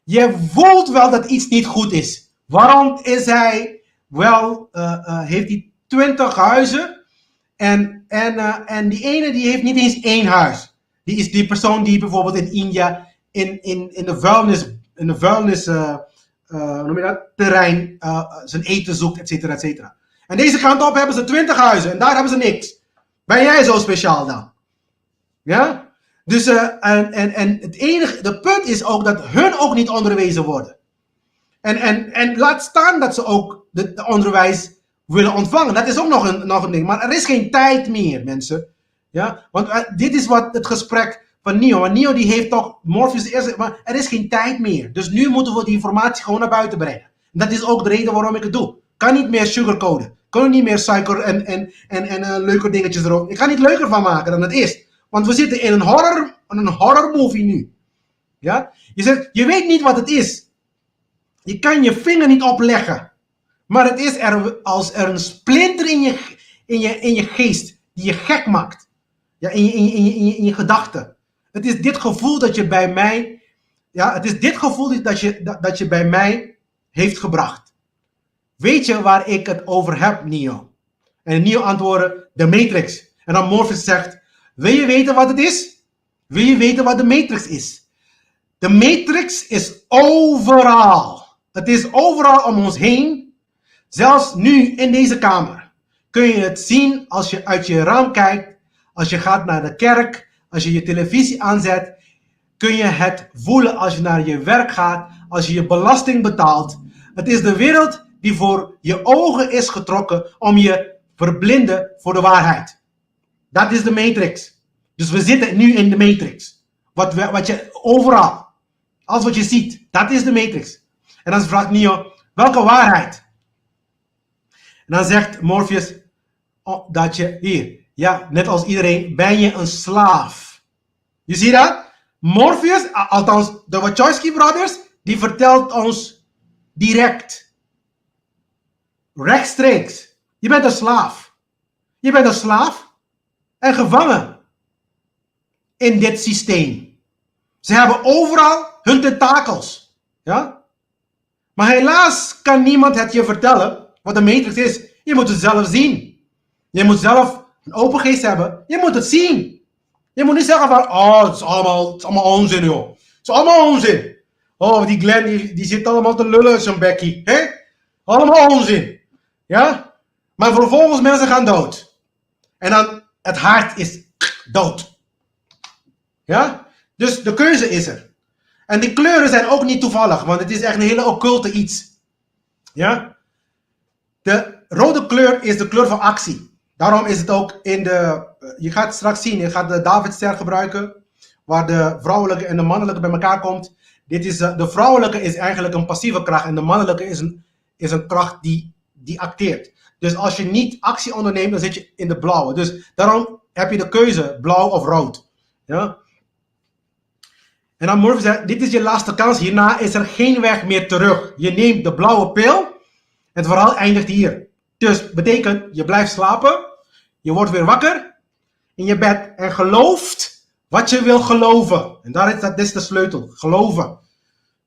Je voelt wel dat iets niet goed is. Waarom is hij wel, heeft hij 20 huizen en die ene die heeft niet eens 1 huis. Die is die persoon die bijvoorbeeld in India in de vuilnis terrein zijn eten zoekt, et cetera, et cetera. En deze kant op hebben ze 20 huizen en daar hebben ze niks. Ben jij zo speciaal dan? Ja? Dus de punt is ook dat hun ook niet onderwezen worden. En laat staan dat ze ook de onderwijs willen ontvangen. Dat is ook nog een ding. Maar er is geen tijd meer, mensen. Ja? Want dit is wat het gesprek van Neo. Want Neo die heeft toch Morpheus eerst. Maar er is geen tijd meer. Dus nu moeten we die informatie gewoon naar buiten brengen. En dat is ook de reden waarom ik het doe. Kan niet meer sugarcoden. Kan niet meer suiker en leuke dingetjes erop. Ik ga niet leuker van maken dan het is. Want we zitten in een horror movie nu. Ja? Je weet niet wat het is. Je kan je vinger niet opleggen. Maar het is als er een splinter in je geest die je gek maakt. Ja, in je gedachten. Het is dit gevoel dat je bij mij. Ja, het is dit gevoel dat je bij mij heeft gebracht. Weet je waar ik het over heb, Neo? En Neo antwoordde, de Matrix. En dan Morpheus zegt, wil je weten wat het is? Wil je weten wat de Matrix is? De Matrix is overal. Het is overal om ons heen. Zelfs nu in deze kamer. Kun je het zien als je uit je raam kijkt. Als je gaat naar de kerk. Als je je televisie aanzet. Kun je het voelen als je naar je werk gaat. Als je je belasting betaalt. Het is de wereld die voor je ogen is getrokken om je verblinden voor de waarheid. Dat is de Matrix. Dus we zitten nu in de Matrix. Wat je overal. Alles wat je ziet. Dat is de Matrix. En dan vraagt Neo, welke waarheid? En dan zegt Morpheus, dat je hier, ja, net als iedereen, ben je een slaaf. Je ziet dat? Morpheus, althans de Wachowski brothers, die vertelt ons direct. Rechtstreeks. Je bent een slaaf. Je bent een slaaf en gevangen in dit systeem. Ze hebben overal hun tentakels. Ja? Maar helaas kan niemand het je vertellen wat de Matrix is. Je moet het zelf zien. Je moet zelf een open geest hebben. Je moet het zien. Je moet niet zeggen van, het is allemaal onzin, joh. Het is allemaal onzin. Die Glenn, die zit allemaal te lullen, zijn bekkie. Hè? Allemaal onzin. Ja? Maar vervolgens mensen gaan dood. En dan, het hart is dood. Ja? Dus de keuze is er. En die kleuren zijn ook niet toevallig, want het is echt een hele occulte iets. Ja? De rode kleur is de kleur van actie. Daarom is het ook je gaat het straks zien, je gaat de Davidster gebruiken, waar de vrouwelijke en de mannelijke bij elkaar komt. De vrouwelijke is eigenlijk een passieve kracht en de mannelijke is een kracht die acteert. Dus als je niet actie onderneemt, dan zit je in de blauwe. Dus daarom heb je de keuze, blauw of rood. Ja? En dan Morpheus zegt, dit is je laatste kans, hierna is er geen weg meer terug. Je neemt de blauwe pil en het verhaal eindigt hier. Dus betekent, je blijft slapen, je wordt weer wakker in je bed en gelooft wat je wil geloven. En dat is de sleutel, geloven.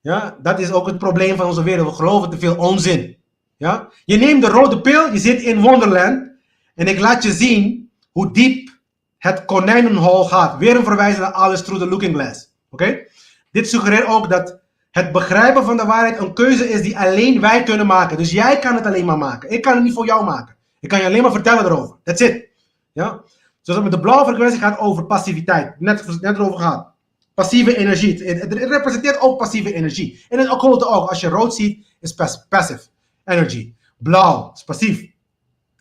Ja, dat is ook het probleem van onze wereld, we geloven te veel onzin. Ja? Je neemt de rode pil, je zit in Wonderland en ik laat je zien hoe diep het konijnenhol gaat. Weer een verwijzing naar Alice Through the Looking Glass. Oké? Dit suggereert ook dat het begrijpen van de waarheid een keuze is die alleen wij kunnen maken. Dus jij kan het alleen maar maken. Ik kan het niet voor jou maken. Ik kan je alleen maar vertellen erover. That's it. Ja? Zoals met de blauwe frequentie gaat over passiviteit. Net erover gehad. Passieve energie. Het representeert ook passieve energie. En het occulte ook. Als je rood ziet, is passive energy. Blauw is passief.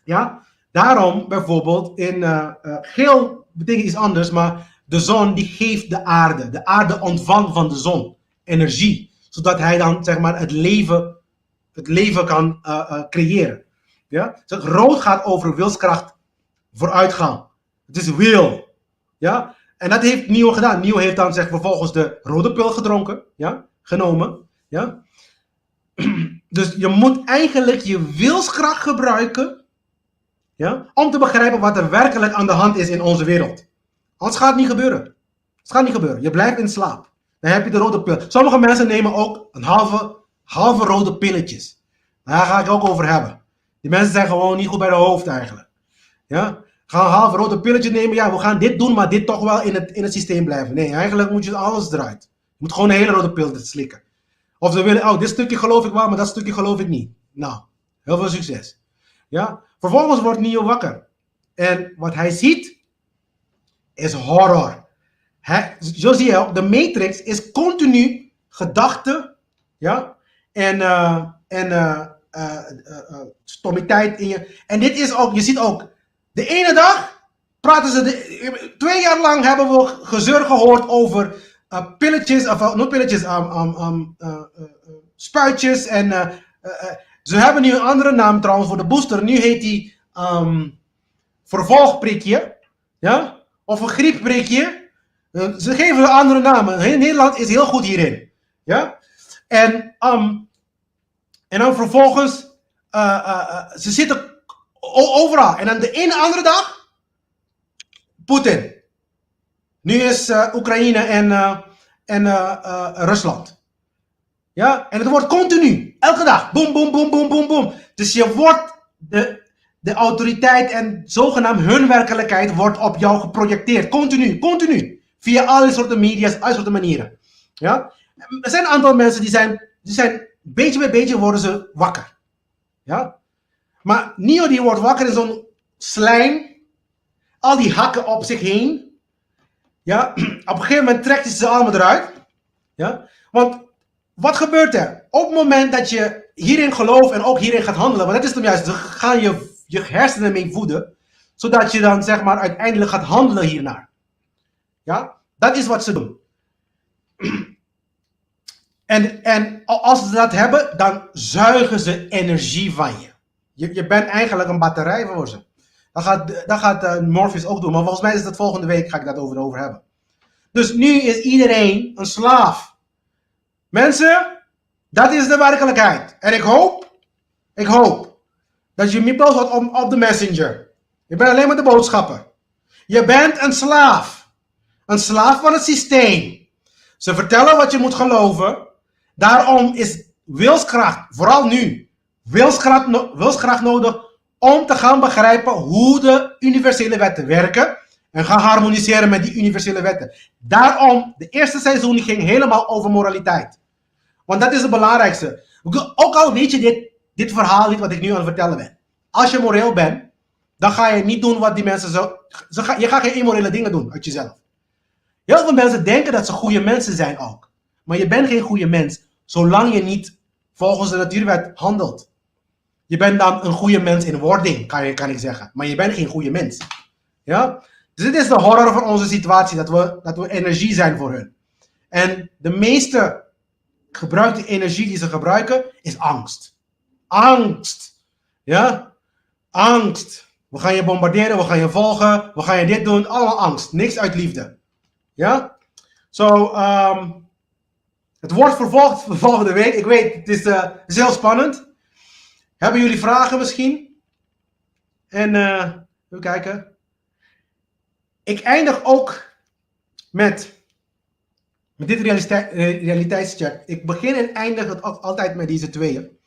Ja? Daarom bijvoorbeeld in geel betekent iets anders, maar de zon die geeft de aarde. De aarde ontvangt van de zon energie, zodat hij dan zeg maar het leven kan creëren. Ja? Dus rood gaat over wilskracht, vooruitgang. Het is wil. Ja? En dat heeft Neo gedaan. Neo heeft dan zeg, vervolgens de rode pil gedronken, ja? Genomen. Ja? Dus je moet eigenlijk je wilskracht gebruiken, ja? Om te begrijpen wat er werkelijk aan de hand is in onze wereld. Anders gaat het niet gebeuren. Het gaat niet gebeuren. Je blijft in slaap. Dan heb je de rode pil. Sommige mensen nemen ook een halve rode pilletjes. Daar ga ik ook over hebben. Die mensen zijn gewoon niet goed bij de hoofd eigenlijk. Ja? Gaan een halve rode pilletje nemen. Ja, we gaan dit doen, maar dit toch wel in het systeem blijven. Nee, eigenlijk moet je alles eruit. Je moet gewoon een hele rode pil slikken. Of ze willen, oh, dit stukje geloof ik wel, maar dat stukje geloof ik niet. Nou, heel veel succes. Ja? Vervolgens wordt Neo wakker. En wat hij ziet, is horror. Zo zie je, de Matrix is continu gedachten, ja, en stommiteit in je. En dit is ook, je ziet ook, de ene dag praten ze, 2 jaar lang hebben we gezeur gehoord over pilletjes, of niet pilletjes, spuitjes. En ze hebben nu een andere naam trouwens voor de booster. Nu heet die vervolgprikje, ja, of een griepprikje. Ze geven andere namen. Nederland is heel goed hierin. Ja? En dan vervolgens, ze zitten overal. En dan de ene andere dag, Poetin. Nu is Oekraïne en Rusland. Ja? En het wordt continu. Elke dag. Boom, boom, boom, boom, boom, boom. Dus je wordt de autoriteit en zogenaamd hun werkelijkheid wordt op jou geprojecteerd. Continu, continu. Via alle soorten media's, alle soorten manieren. Ja? Er zijn een aantal mensen die zijn beetje bij beetje worden ze wakker. Ja? Maar Neo die wordt wakker in zo'n slijm. Al die hakken op zich heen. Ja? Op een gegeven moment trekt hij ze allemaal eruit. Ja? Want wat gebeurt er? Op het moment dat je hierin gelooft en ook hierin gaat handelen. Want dat is hem juist. Ze gaan je hersenen mee voeden. Zodat je dan zeg maar uiteindelijk gaat handelen hiernaar. Ja, dat is wat ze doen. En als ze dat hebben, dan zuigen ze energie van je. Je bent eigenlijk een batterij voor ze. Dat gaat Morpheus ook doen. Maar volgens mij is dat volgende week, ga ik dat over hebben. Dus nu is iedereen een slaaf. Mensen, dat is de werkelijkheid. En ik hoop dat je niet wordt op de messenger. Je bent alleen maar de boodschapper. Je bent een slaaf. Een slaaf van het systeem. Ze vertellen wat je moet geloven. Daarom is wilskracht, vooral nu, wilskracht nodig om te gaan begrijpen hoe de universele wetten werken. En gaan harmoniseren met die universele wetten. Daarom, de eerste seizoen ging helemaal over moraliteit. Want dat is het belangrijkste. Ook al weet je dit verhaal niet wat ik nu aan het vertellen ben. Als je moreel bent, dan ga je niet doen wat die mensen je gaat geen immorele dingen doen uit jezelf. Heel veel mensen denken dat ze goede mensen zijn ook. Maar je bent geen goede mens, zolang je niet volgens de natuurwet handelt. Je bent dan een goede mens in wording, kan ik zeggen. Maar je bent geen goede mens. Ja? Dus dit is de horror van onze situatie, dat we energie zijn voor hun. En de meeste gebruikte energie die ze gebruiken, is angst. Angst. Ja? Angst. We gaan je bombarderen, we gaan je volgen, we gaan je dit doen. Allemaal angst. Niks uit liefde. Ja? Zo, het wordt vervolgd voor volgende week. Ik weet, het is heel spannend. Hebben jullie vragen misschien? En, even kijken. Ik eindig ook met dit realiteitscheck. Ik begin en eindig het altijd met deze tweeën.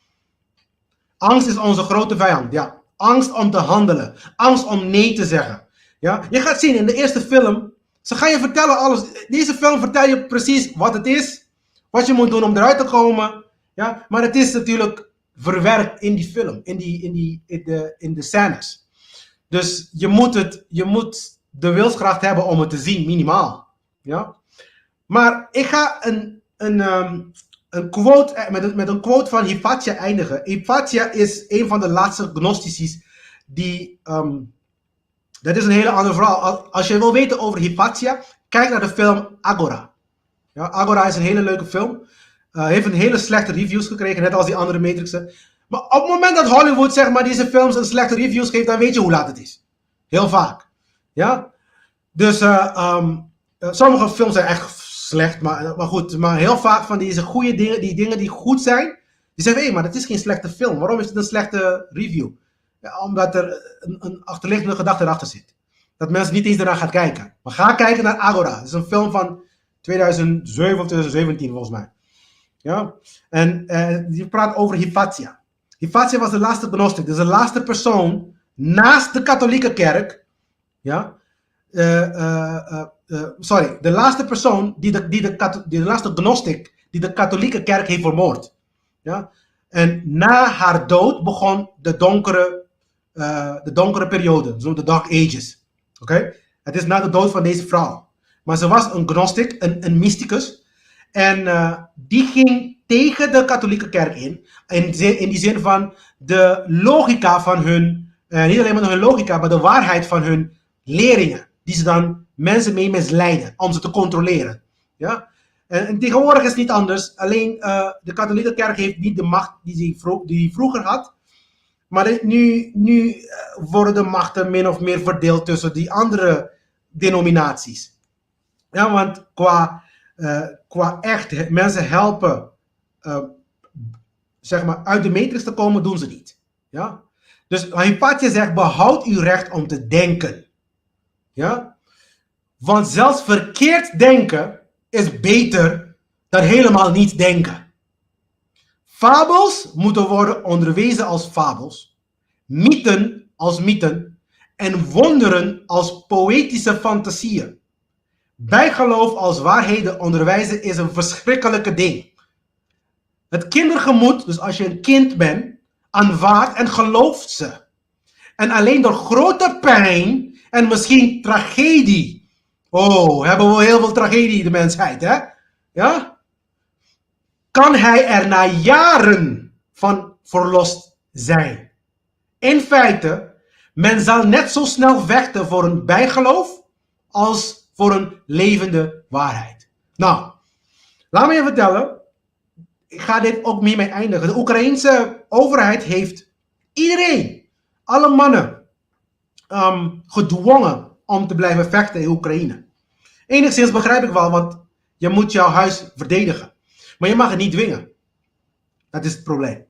Angst is onze grote vijand, ja. Angst om te handelen. Angst om nee te zeggen. Ja? Je gaat zien in de eerste film. Ze gaan je vertellen alles. Deze film vertelt je precies wat het is. wat je moet doen om eruit te komen. Ja? Maar het is natuurlijk verwerkt in die film, in de scènes. Dus je moet de wilskracht hebben om het te zien, minimaal. Ja? Maar ik ga een quote, met een quote van Hypatia eindigen. Hypatia is een van de laatste gnostici die... dat is een hele andere verhaal. Als je wil weten over Hypatia, kijk naar de film Agora. Ja, Agora is een hele leuke film. Heeft een hele slechte reviews gekregen, net als die andere Matrixen. Maar op het moment dat Hollywood zeg maar, deze films een slechte reviews geeft, dan weet je hoe laat het is. Heel vaak. Ja? Dus sommige films zijn echt slecht, maar goed. Maar heel vaak van deze goede dingen, die dingen die goed zijn, die zeggen, hé, maar dat is geen slechte film. Waarom is het een slechte review? Ja, omdat er een achterliggende gedachte erachter zit. Dat mensen niet eens ernaar gaan kijken. Maar ga kijken naar Agora. Het is een film van 2007 of 2017 volgens mij. Ja? En die praat over Hypatia. Hypatia was de laatste gnostic. Dus de laatste persoon naast de katholieke kerk. Ja? De laatste persoon de laatste gnostic die de katholieke kerk heeft vermoord. Ja? En na haar dood begon de donkere periode, zo de Dark Ages. Okay? Het is na de dood van deze vrouw. Maar ze was een gnostic, een mysticus. En die ging tegen de katholieke kerk in die zin van de logica van hun, niet alleen maar hun logica, maar de waarheid van hun leringen. Die ze dan mensen mee misleiden, om ze te controleren. Ja? En tegenwoordig is het niet anders. Alleen de katholieke kerk heeft niet de macht die vroeger had. Maar nu worden de machten min of meer verdeeld tussen die andere denominaties. Ja, want qua echt mensen helpen zeg maar uit de matrix te komen, doen ze niet. Ja? Dus Hypatia zegt, behoud uw recht om te denken. Ja? Want zelfs verkeerd denken is beter dan helemaal niet denken. Fabels moeten worden onderwezen als fabels, mythen als mythen en wonderen als poëtische fantasieën. Bijgeloof als waarheden onderwijzen is een verschrikkelijke ding. Het kindergemoed, dus als je een kind bent, aanvaardt en gelooft ze. En alleen door grote pijn en misschien tragedie. Oh, hebben we heel veel tragedie, de mensheid, hè? Ja? Kan hij er na jaren van verlost zijn. In feite, men zal net zo snel vechten voor een bijgeloof als voor een levende waarheid. Nou, laat me je vertellen. Ik ga dit ook mee eindigen. De Oekraïense overheid heeft iedereen, alle mannen, gedwongen om te blijven vechten in Oekraïne. Enigszins begrijp ik wel, want je moet jouw huis verdedigen. Maar je mag het niet dwingen. Dat is het probleem.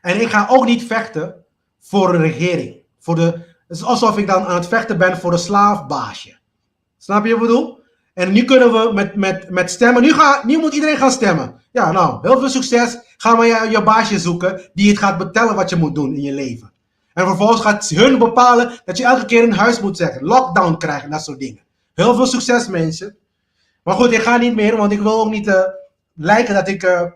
En ik ga ook niet vechten voor een regering. Het is alsof ik dan aan het vechten ben voor een slaafbaasje. Snap je wat ik bedoel? En nu kunnen we met stemmen. Nu moet iedereen gaan stemmen. Ja, nou, heel veel succes. Ga maar je baasje zoeken die het gaat vertellen wat je moet doen in je leven. En vervolgens gaat hun bepalen dat je elke keer in huis moet zeggen. Lockdown krijgen, dat soort dingen. Heel veel succes, mensen. Maar goed, ik ga niet meer, want ik wil ook niet lijken dat ik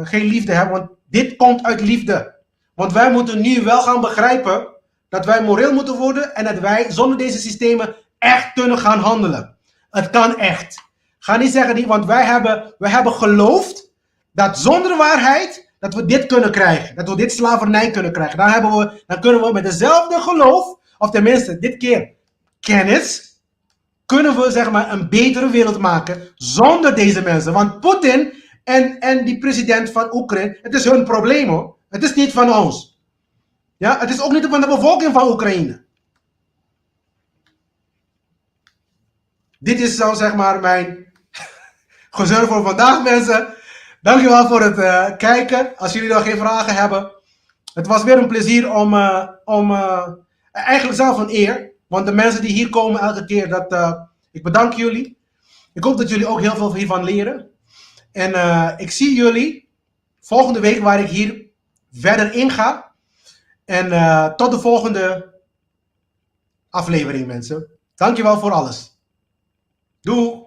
geen liefde heb. Want dit komt uit liefde. Want wij moeten nu wel gaan begrijpen dat wij moreel moeten worden. En dat wij zonder deze systemen echt kunnen gaan handelen. Het kan echt. Ga niet zeggen, want wij hebben geloofd dat zonder waarheid dat we dit kunnen krijgen. Dat we dit slavernij kunnen krijgen. Dan kunnen we met dezelfde geloof, of tenminste dit keer kennis, kunnen we zeg maar een betere wereld maken zonder deze mensen. Want Poetin en die president van Oekraïne, het is hun probleem hoor. Het is niet van ons. Ja, het is ook niet van de bevolking van Oekraïne. Dit is zo zeg maar mijn gezeur voor vandaag, mensen. Dankjewel voor het kijken. Als jullie nog geen vragen hebben. Het was weer een plezier eigenlijk zelf een eer. Want de mensen die hier komen elke keer, ik bedank jullie. Ik hoop dat jullie ook heel veel hiervan leren. En ik zie jullie volgende week waar ik hier verder in ga. En tot de volgende aflevering, mensen. Dankjewel voor alles. Doei!